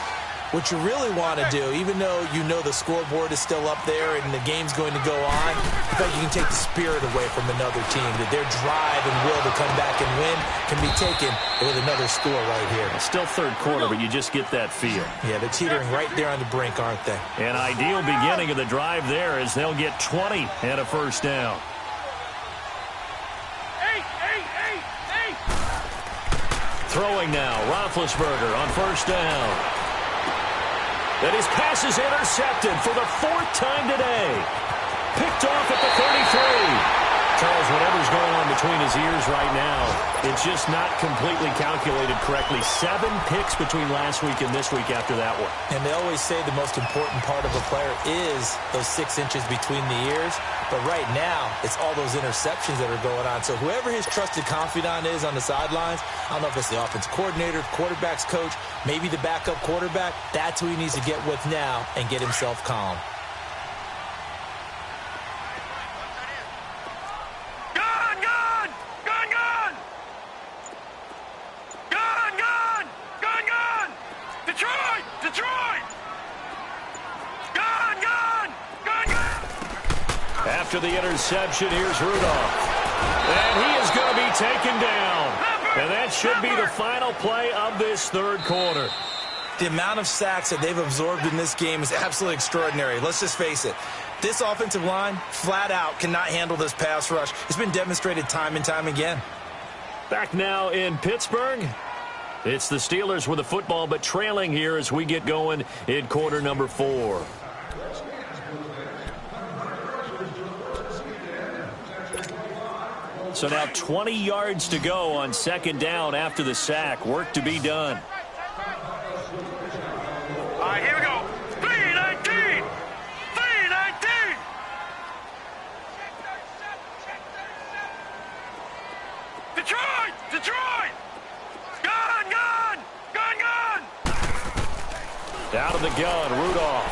what you really want to do, even though you know the scoreboard is still up there and the game's going to go on, I think you can take the spirit away from another team, that their drive and will to come back and win can be taken with another score right here. Still third quarter, but you just get that feel. Yeah, they're teetering right there on the brink, aren't they? An ideal beginning of the drive there as they'll get 20 and a first down. Throwing now, Roethlisberger on first down. And his pass is intercepted for the 4th time today. Picked off at the 33. Charles, whatever's going on between his ears right now, it's just not completely calculated correctly. 7 picks between last week and this week after that one. And they always say the most important part of a player is those 6 inches between the ears. But right now, it's all those interceptions that are going on. So whoever his trusted confidant is on the sidelines, I don't know if it's the offensive coordinator, quarterback's coach, maybe the backup quarterback, that's who he needs to get with now and get himself calm. After the interception, here's Rudolph. And he is going to be taken down. And that should be the final play of this third quarter. The amount of sacks that they've absorbed in this game is absolutely extraordinary. Let's just face it. This offensive line, flat out, cannot handle this pass rush. It's been demonstrated time and time again. Back now in Pittsburgh. It's the Steelers with the football, but trailing here as we get going in quarter number 4. So now 20 yards to go on second down after the sack. Work to be done. All right, here we go. 3-19. 3-19. Detroit! Detroit! Gun! Gun! Gun! Gun! Out of the gun, Rudolph.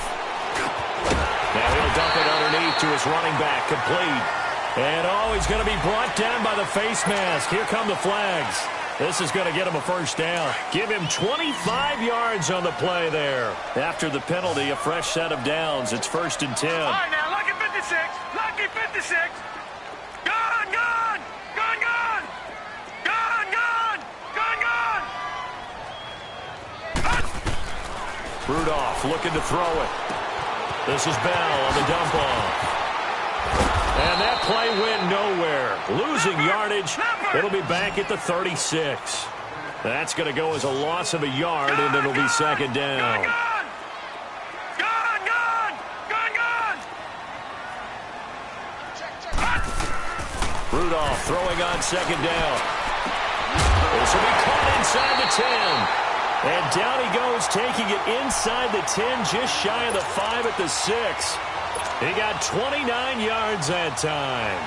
Now he'll dump it underneath to his running back, complete. And, he's going to be brought down by the face mask. Here come the flags. This is going to get him a first down. Give him 25 yards on the play there. After the penalty, a fresh set of downs. It's 1st and 10. All right, now, lucky 56. Lucky 56. Gun! Gun! Gun! Gun! Gun! Gun! Gun! Gun! Rudolph looking to throw it. This is Bell on the dump off. And that play went nowhere. Losing yardage. It'll be back at the 36. That's going to go as a loss of a yard, and it'll be second down. Gun! Gun! Gun! Gun! Gun! Rudolph throwing on second down. This will be caught inside the 10. And down he goes, taking it inside the 10, just shy of the 5 at the 6. He got 29 yards that time.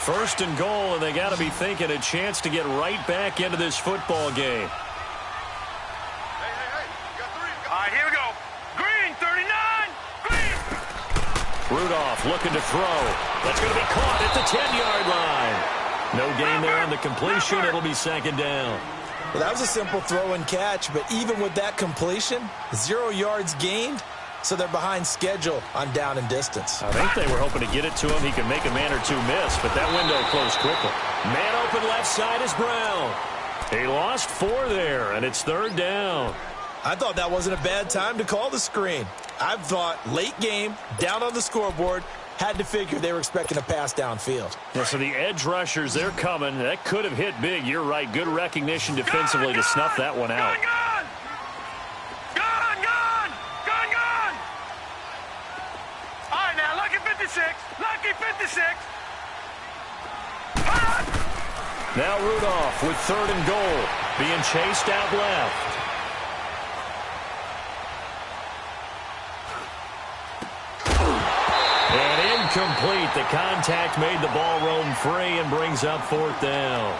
First and goal, and they got to be thinking a chance to get right back into this football game. Hey, you got 3. All right, here we go. Green, 39. Green. Rudolph looking to throw. That's going to be caught at the 10-yard line. No gain there on the completion. It'll be second down. Well, that was a simple throw and catch, but even with that completion, 0 yards gained, so they're behind schedule on down and distance. I think they were hoping to get it to him. He could make a man or two miss, but that window closed quickly. Man open left side is Brown. He lost 4 there, and it's 3rd down. I thought that wasn't a bad time to call the screen. I thought late game, down on the scoreboard, had to figure they were expecting a pass downfield. Yeah, so the edge rushers, they're coming. That could have hit big. You're right. Good recognition defensively to snuff that one out. Gun! Gun! Gun! Gun! Gun! All right, now, lucky 56. Lucky 56. Now Rudolph with 3rd and goal, being chased out left. Complete. The contact made the ball roam free and brings up 4th down.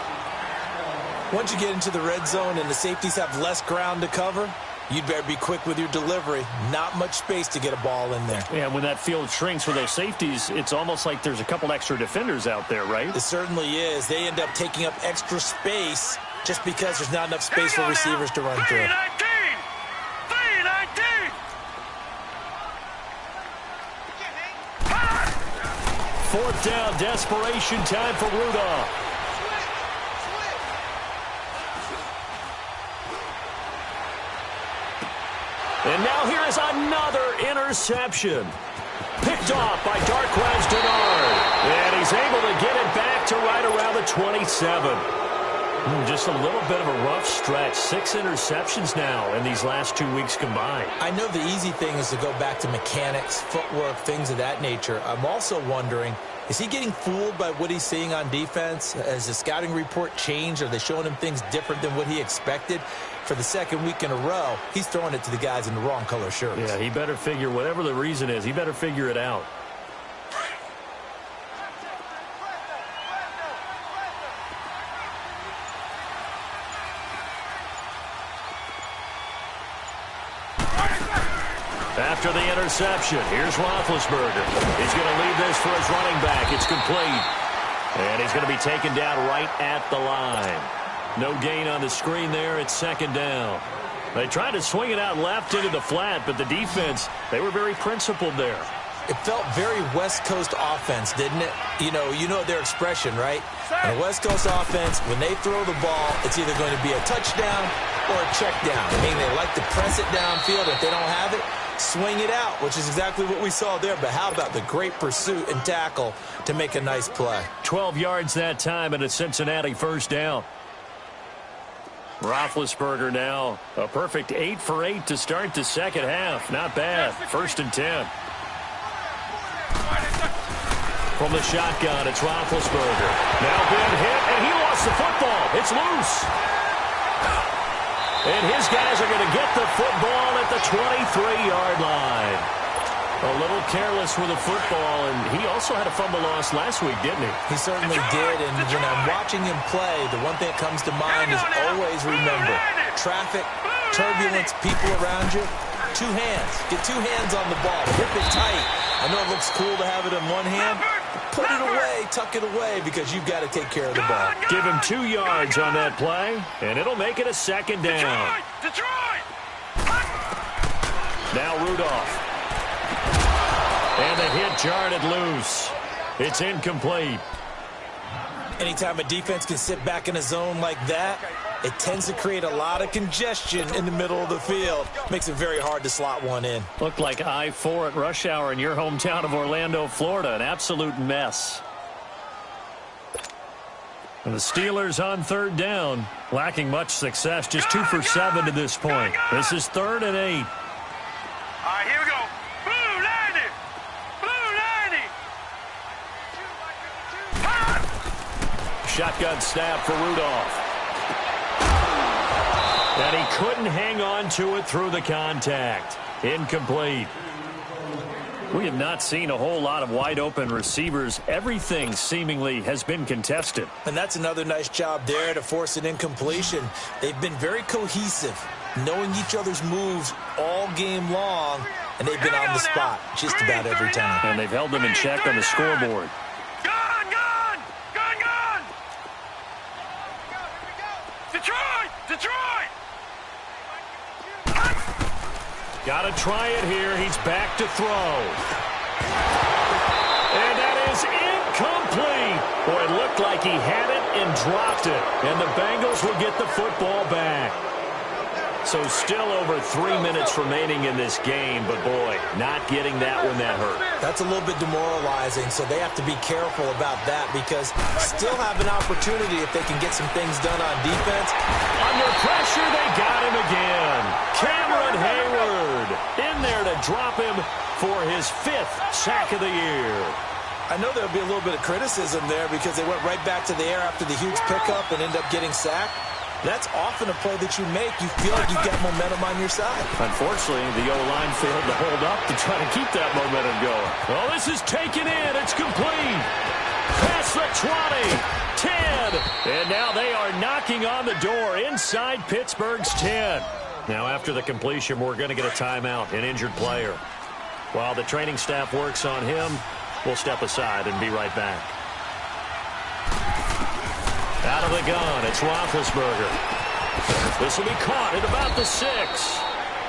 Once you get into the red zone and the safeties have less ground to cover, you'd better be quick with your delivery. Not much space to get a ball in there. Yeah, when that field shrinks with those safeties, it's almost like there's a couple extra defenders out there, right? It certainly is. They end up taking up extra space just because there's not enough space for receivers to run through. 4th down, desperation time for Rudolph. And now here is another interception. Picked off by GROCK1's Denard. And he's able to get it back to right around the 27. Just a little bit of a rough stretch. 6 interceptions now in these last 2 weeks combined. I know the easy thing is to go back to mechanics, footwork, things of that nature. I'm also wondering, is he getting fooled by what he's seeing on defense? Has the scouting report changed? Are they showing him things different than what he expected? For the 2nd week in a row, he's throwing it to the guys in the wrong color shirts. Yeah, he better figure, whatever the reason is, he better figure it out. After the interception, here's Roethlisberger. He's going to leave this for his running back. It's complete. And he's going to be taken down right at the line. No gain on the screen there. It's 2nd down. They tried to swing it out left into the flat, but the defense, they were very principled there. It felt very West Coast offense, didn't it? You know their expression, right? In a West Coast offense, when they throw the ball, it's either going to be a touchdown or a check down. I mean, they like to press it downfield. If they don't have it, swing it out, which is exactly what we saw there. But how about the great pursuit and tackle to make a nice play? 12 yards that time and a Cincinnati first down. Roethlisberger now a perfect 8 for 8 to start the second half. Not bad. 1st and 10. From the shotgun, it's Roethlisberger. Now been hit, and he lost the football. It's loose. And his guys are going to get the football at the 23-yard line. A little careless with the football, and he also had a fumble loss last week, didn't he? He certainly did, and when I'm watching him play, the one thing that comes to mind is always remember, traffic, turbulence, people around you, 2 hands. Get 2 hands on the ball. Grip it tight. I know it looks cool to have it in one hand. Put it away, tuck it away, because you've got to take care of the ball. Give him 2 yards on that play, and it'll make it a 2nd down. Now Rudolph. And the hit jarred it loose. It's incomplete. Anytime a defense can sit back in a zone like that, it tends to create a lot of congestion in the middle of the field. Makes it very hard to slot one in. Looked like I-4 at rush hour in your hometown of Orlando, Florida. An absolute mess. And the Steelers on 3rd down. Lacking much success. Just 2 for 7 to this point. This is 3rd and 8. All right, here we go. Blue 90. Blue 90. Shotgun snap for Rudolph. And he couldn't hang on to it through the contact. Incomplete. We have not seen a whole lot of wide-open receivers. Everything seemingly has been contested. And that's another nice job there to force an incompletion. They've been very cohesive, knowing each other's moves all game long, and they've been on the spot just about every time. And they've held them in check on the scoreboard. Gun, gun, gun, gun. Detroit, Detroit. Got to try it here. He's back to throw. And that is incomplete. Boy, it looked like he had it and dropped it. And the Bengals will get the football back. So still over 3 minutes remaining in this game. But, boy, not getting that when that hurt. That's a little bit demoralizing, so they have to be careful about that because still have an opportunity if they can get some things done on defense. Under pressure, they got him again. Cameron Hayward in there to drop him for his 5th sack of the year. I know there'll be a little bit of criticism there because they went right back to the air after the huge pickup and ended up getting sacked. That's often a play that you make. You feel like you've got momentum on your side. Unfortunately, the O-line failed to hold up to try to keep that momentum going. Well, this is taken in. It's complete. Past the 20, 10, and now they are knocking on the door inside Pittsburgh's 10. Now, after the completion, we're going to get a timeout, an injured player. While the training staff works on him, we'll step aside and be right back. Out of the gun, it's Roethlisberger. This will be caught at about the 6.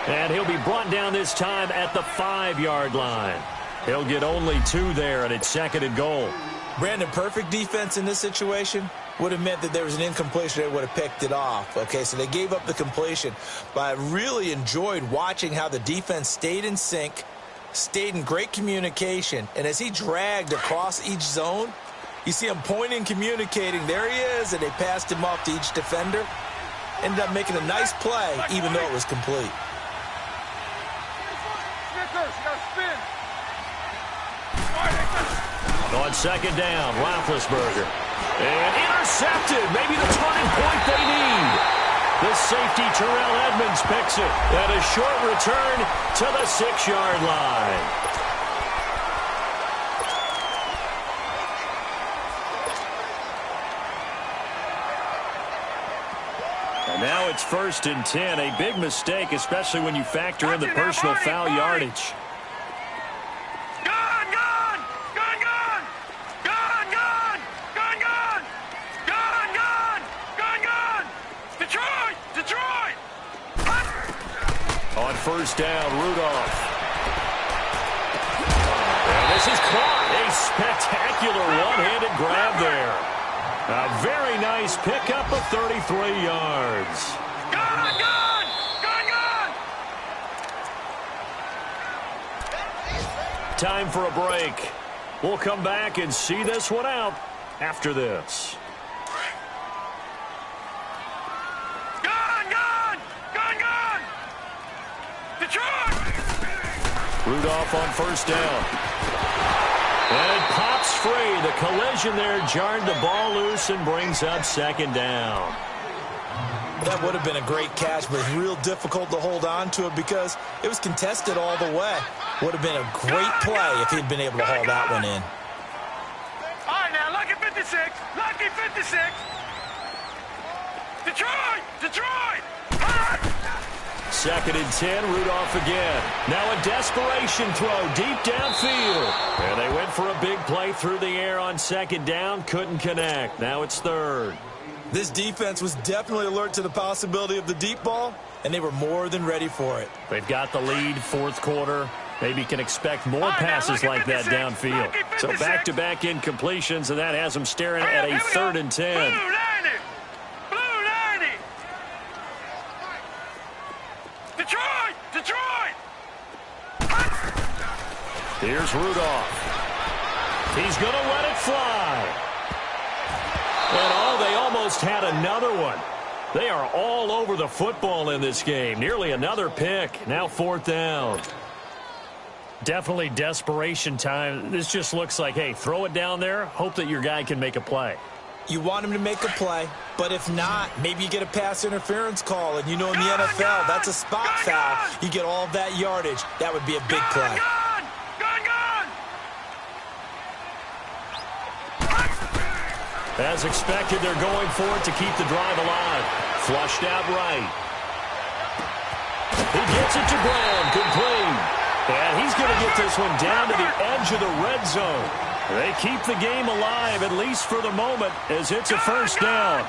And he'll be brought down this time at the 5-yard line. He'll get only 2 there, and it's 2nd and goal. Brandon, perfect defense in this situation would have meant that there was an incompletion. They would have picked it off. Okay, so they gave up the completion. But I really enjoyed watching how the defense stayed in sync, stayed in great communication. And as he dragged across each zone, you see him pointing, communicating. There he is, and they passed him off to each defender. Ended up making a nice play, even though it was complete. On 2nd down, Roethlisberger. And intercepted. Maybe the turning point they need. The safety, Terrell Edmonds, picks it. And a short return to the 6-yard line. Now it's 1st and 10. A big mistake, especially when you factor in the personal foul yardage. Gun, gun, gun, gun, gun, gun, gun, gun, gun, gun, gun, gun. Detroit, Detroit. On 1st down, Rudolph. And this is caught. A spectacular one-handed grab there. A very nice pickup of 33 yards. Gun, gun, gun, gun. Time for a break. We'll come back and see this one out after this. Gun. Rudolph on first down. And it pops free. The collision there jarred the ball loose and brings up second down. That would have been a great catch, but it's real difficult to hold on to it because it was contested all the way. Would have been a great play if he'd been able to haul that one in. All right, now, lucky 56. Lucky 56. Detroit! Detroit! Second and 10, Rudolph again. Now a desperation throw deep downfield. And they went for a big play through the air on second down. Couldn't connect. Now it's third. This defense was definitely alert to the possibility of the deep ball, and they were more than ready for it. They've got the lead, fourth quarter. Maybe can expect more passes like that downfield. So back-to-back incompletions, and that has them staring at a third and 10. Blue 90. Blue 90. Detroit! Detroit! Here's Rudolph. He's going to let it fly. And they almost had another one. They are all over the football in this game. Nearly another pick. Now fourth down. Definitely desperation time. This just looks like, hey, throw it down there. Hope that your guy can make a play. You want him to make a play, but if not, maybe you get a pass interference call. And you know in the NFL, that's a spot foul. You get all of that yardage. That would be a big play. As expected, they're going for it to keep the drive alive. Flushed out right. He gets it to Brown, complete. And he's going to get this one down to the edge of the red zone. They keep the game alive, at least for the moment, as it's a first down.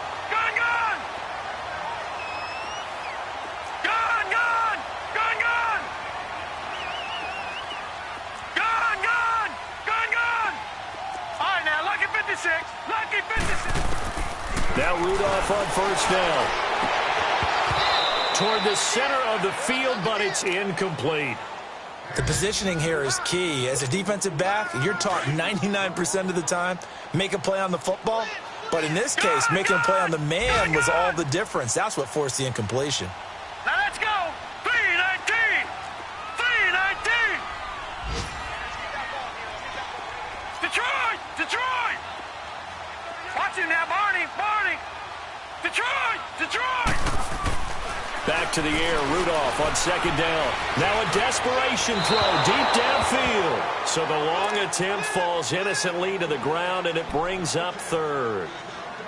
Now Rudolph on first down. Toward the center of the field, but it's incomplete. The positioning here is key. As a defensive back, you're taught 99% of the time, make a play on the football. But in this case, making a play on the man was all the difference. That's what forced the incompletion. Now let's go. 3-19. 3-19. Detroit. Detroit. Watch him now, Barney. Barney. Detroit. Detroit. Back to the air, Rudolph on second down. Now a desperation throw deep downfield. So the long attempt falls innocently to the ground, and it brings up third.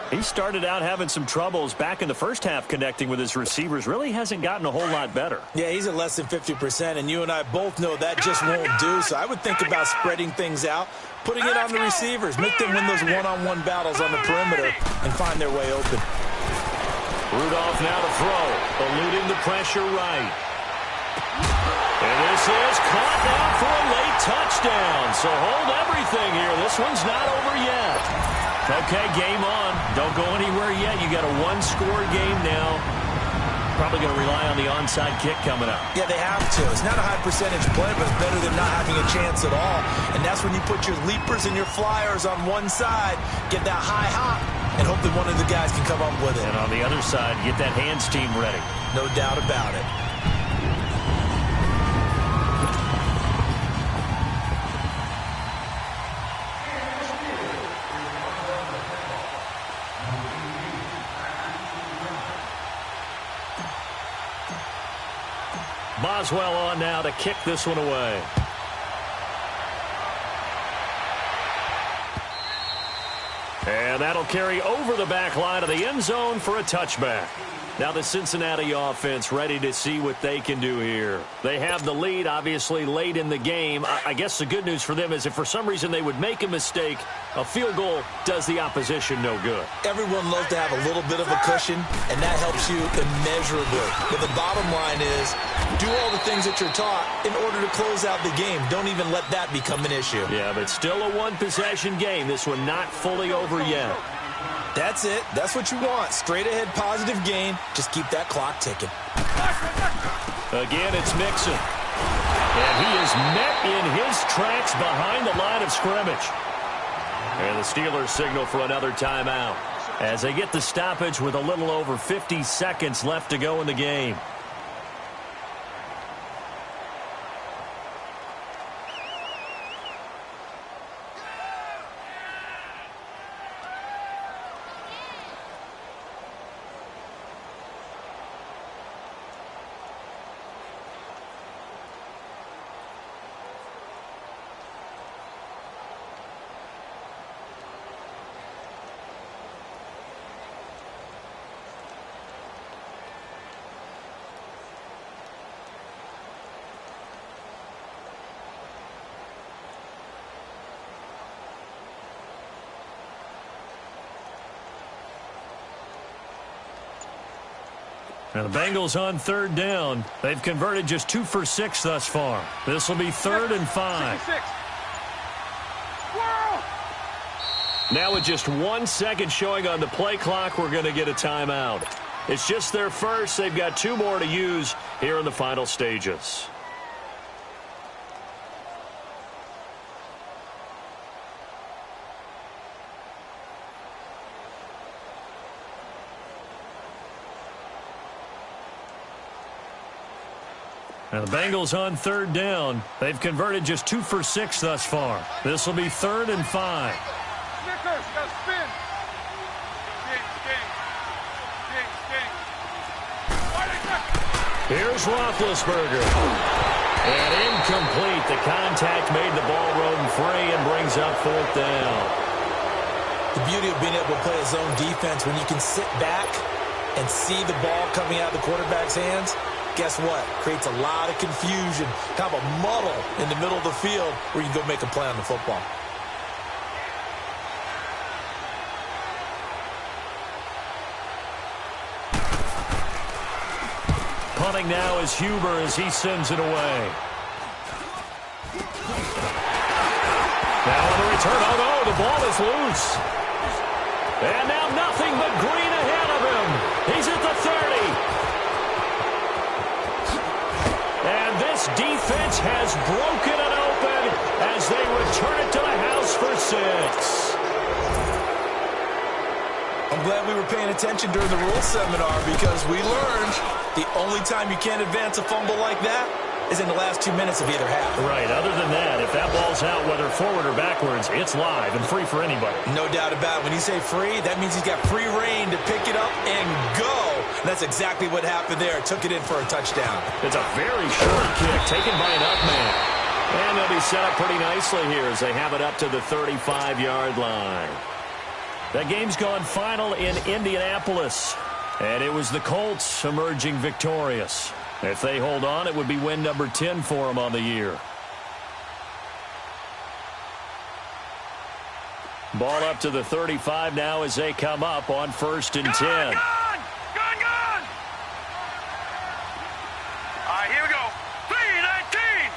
He started out having some troubles back in the first half connecting with his receivers. Really hasn't gotten a whole lot better. Yeah, he's at less than 50%, and you and I both know that just won't do. So I would think about spreading things out, putting it on the receivers, make them win those one-on-one battles on the perimeter, and find their way open. Rudolph now to throw, eluding the pressure right. And this is caught down for a late touchdown. So hold everything here. This one's not over yet. Okay, game on. Don't go anywhere yet. You got a one-score game now. Probably going to rely on the onside kick coming up. Yeah, they have to. It's not a high-percentage play, but it's better than not having a chance at all. And that's when you put your leapers and your flyers on one side, get that high hop, and hope that one of the guys can come up with it. And on the other side, get that hands team ready. No doubt about it. Boswell on now to kick this one away. And that'll carry over the back line of the end zone for a touchback. Now the Cincinnati offense ready to see what they can do here. They have the lead, obviously, late in the game. I guess the good news for them is if for some reason they would make a mistake, a field goal does the opposition no good. Everyone loves to have a little bit of a cushion, and that helps you immeasurably. But the bottom line is, do all the things that you're taught in order to close out the game. Don't even let that become an issue. Yeah, but still a one-possession game. This one not fully over yet. That's it. That's what you want. Straight ahead positive gain. Just keep that clock ticking. Again, it's Mixon. And he is met in his tracks behind the line of scrimmage. And the Steelers signal for another timeout as they get the stoppage with a little over 50 seconds left to go in the game. And the Bengals on third down. They've converted just 2 for 6 thus far. This will be 3rd and 5. Now with just 1 second showing on the play clock, we're going to get a timeout. It's just their first. They've got 2 more to use here in the final stages. And the Bengals on third down. They've converted just 2 for 6 thus far. This will be 3rd and 5. Here's Roethlisberger. And incomplete. The contact made the ball roam free and brings up 4th down. The beauty of being able to play a zone defense, when you can sit back and see the ball coming out of the quarterback's hands, guess what? Creates a lot of confusion, kind of a muddle in the middle of the field where you can go make a play on the football. Punting now is Huber as he sends it away. Now on the return. Oh, no, the ball is loose. And now nothing but green ahead of him. He's at the 30. And this defense has broken it open as they return it to the house for 6. I'm glad we were paying attention during the rule seminar because we learned the only time you can't advance a fumble like that is in the last 2 minutes of either half. Right. Other than that, if that ball's out, whether forward or backwards, it's live and free for anybody. No doubt about it. When you say free, that means he's got free reign to pick it up and go. And that's exactly what happened there. Took it in for a touchdown. It's a very short kick taken by an up man. And they'll be set up pretty nicely here as they have it up to the 35-yard line. That game's gone final in Indianapolis. And it was the Colts emerging victorious. If they hold on, it would be win number 10 for them on the year. Ball up to the 35 now as they come up on 1st and 10. Gone! All right, here we go. 3-19!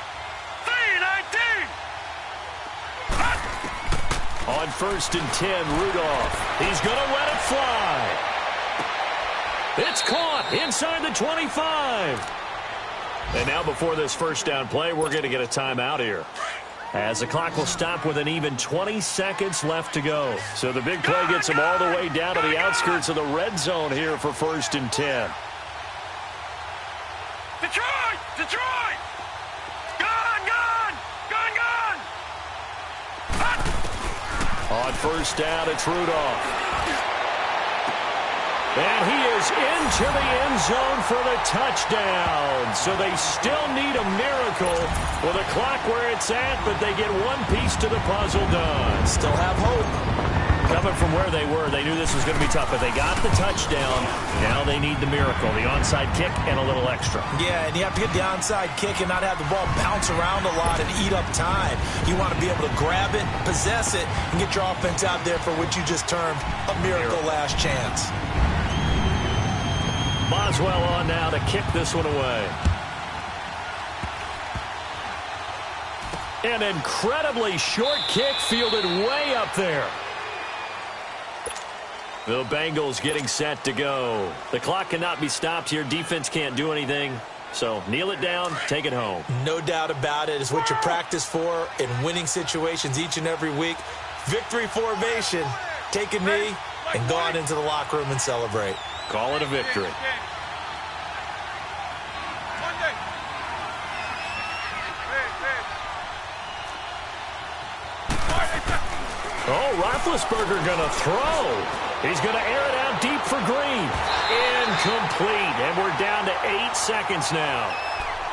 3-19! On 1st and 10, Rudolph. He's going to let it fly. It's caught inside the 25. And now before this first down play, we're going to get a timeout here, as the clock will stop with an even 20 seconds left to go. So the big play gets them all the way down to the outskirts of the red zone here for 1st and 10. Detroit! Detroit! Gone! On 1st down, it's Rudolph. And he is into the end zone for the touchdown. So they still need a miracle with a clock where it's at, but they get one piece to the puzzle done. Still have hope. Coming from where they were, they knew this was going to be tough, but they got the touchdown. Now they need the miracle, the onside kick and a little extra. Yeah, and you have to get the onside kick and not have the ball bounce around a lot and eat up time. You want to be able to grab it, possess it, and get your offense out there for what you just termed a miracle last chance. Boswell on now to kick this one away. An incredibly short kick fielded way up there. The Bengals getting set to go. The clock cannot be stopped here. Defense can't do anything. So kneel it down, take it home. No doubt about it. It's what you practice for in winning situations each and every week. Victory formation. Take a knee and go on into the locker room and celebrate. Call it a victory. Oh, Roethlisberger going to throw. He's going to air it out deep for Green. Incomplete, and we're down to 8 seconds now.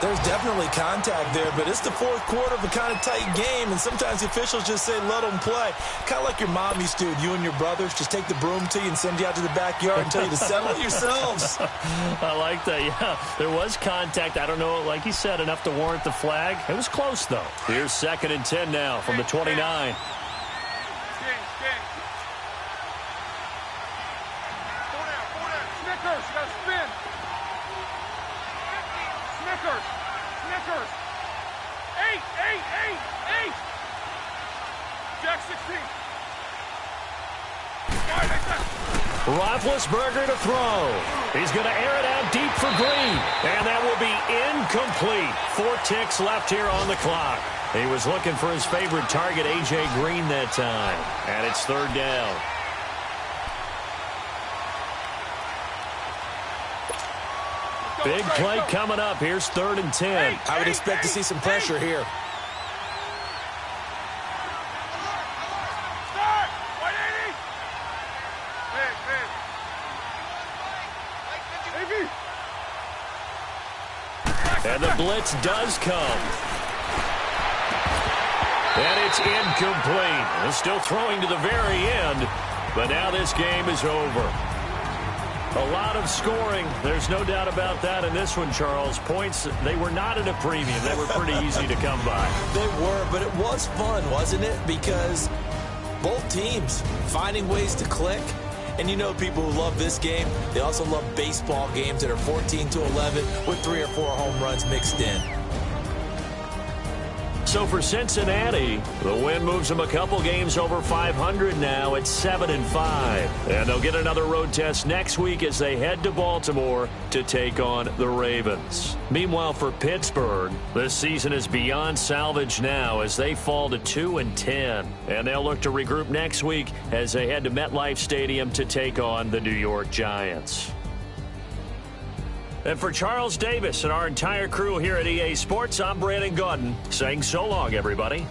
There's definitely contact there, but it's the fourth quarter of a kind of tight game, and sometimes the officials just say, let them play. Kind of like your mom used to, you and your brothers just take the broom to you and send you out to the backyard and tell you to settle it yourselves. I like that, yeah. There was contact. I don't know, like you said, enough to warrant the flag. It was close, though. Here's 2nd and 10 now from the 29. Snickers. 8, 8, 8, 8. Jack 16. Roethlisberger to throw. He's going to air it out deep for Green. And that will be incomplete. 4 ticks left here on the clock. He was looking for his favorite target, A.J. Green, that time. And it's 3rd down. Big play coming up. Here's 3rd and 10. I would expect to see some pressure here. And the blitz does come. And it's incomplete. It's still throwing to the very end, but now this game is over. A lot of scoring. There's no doubt about that in this one, Charles. Points, they were not at a premium. They were pretty easy to come by. They were, but it was fun, wasn't it? Because both teams finding ways to click. And you know people who love this game, they also love baseball games that are 14-11 with 3 or 4 home runs mixed in. So for Cincinnati, the win moves them a couple games over 500 now at 7-5. And they'll get another road test next week as they head to Baltimore to take on the Ravens. Meanwhile, for Pittsburgh, this season is beyond salvage now as they fall to 2-10. And they'll look to regroup next week as they head to MetLife Stadium to take on the New York Giants. And for Charles Davis and our entire crew here at EA Sports, I'm Brandon Gaudin saying so long, everybody.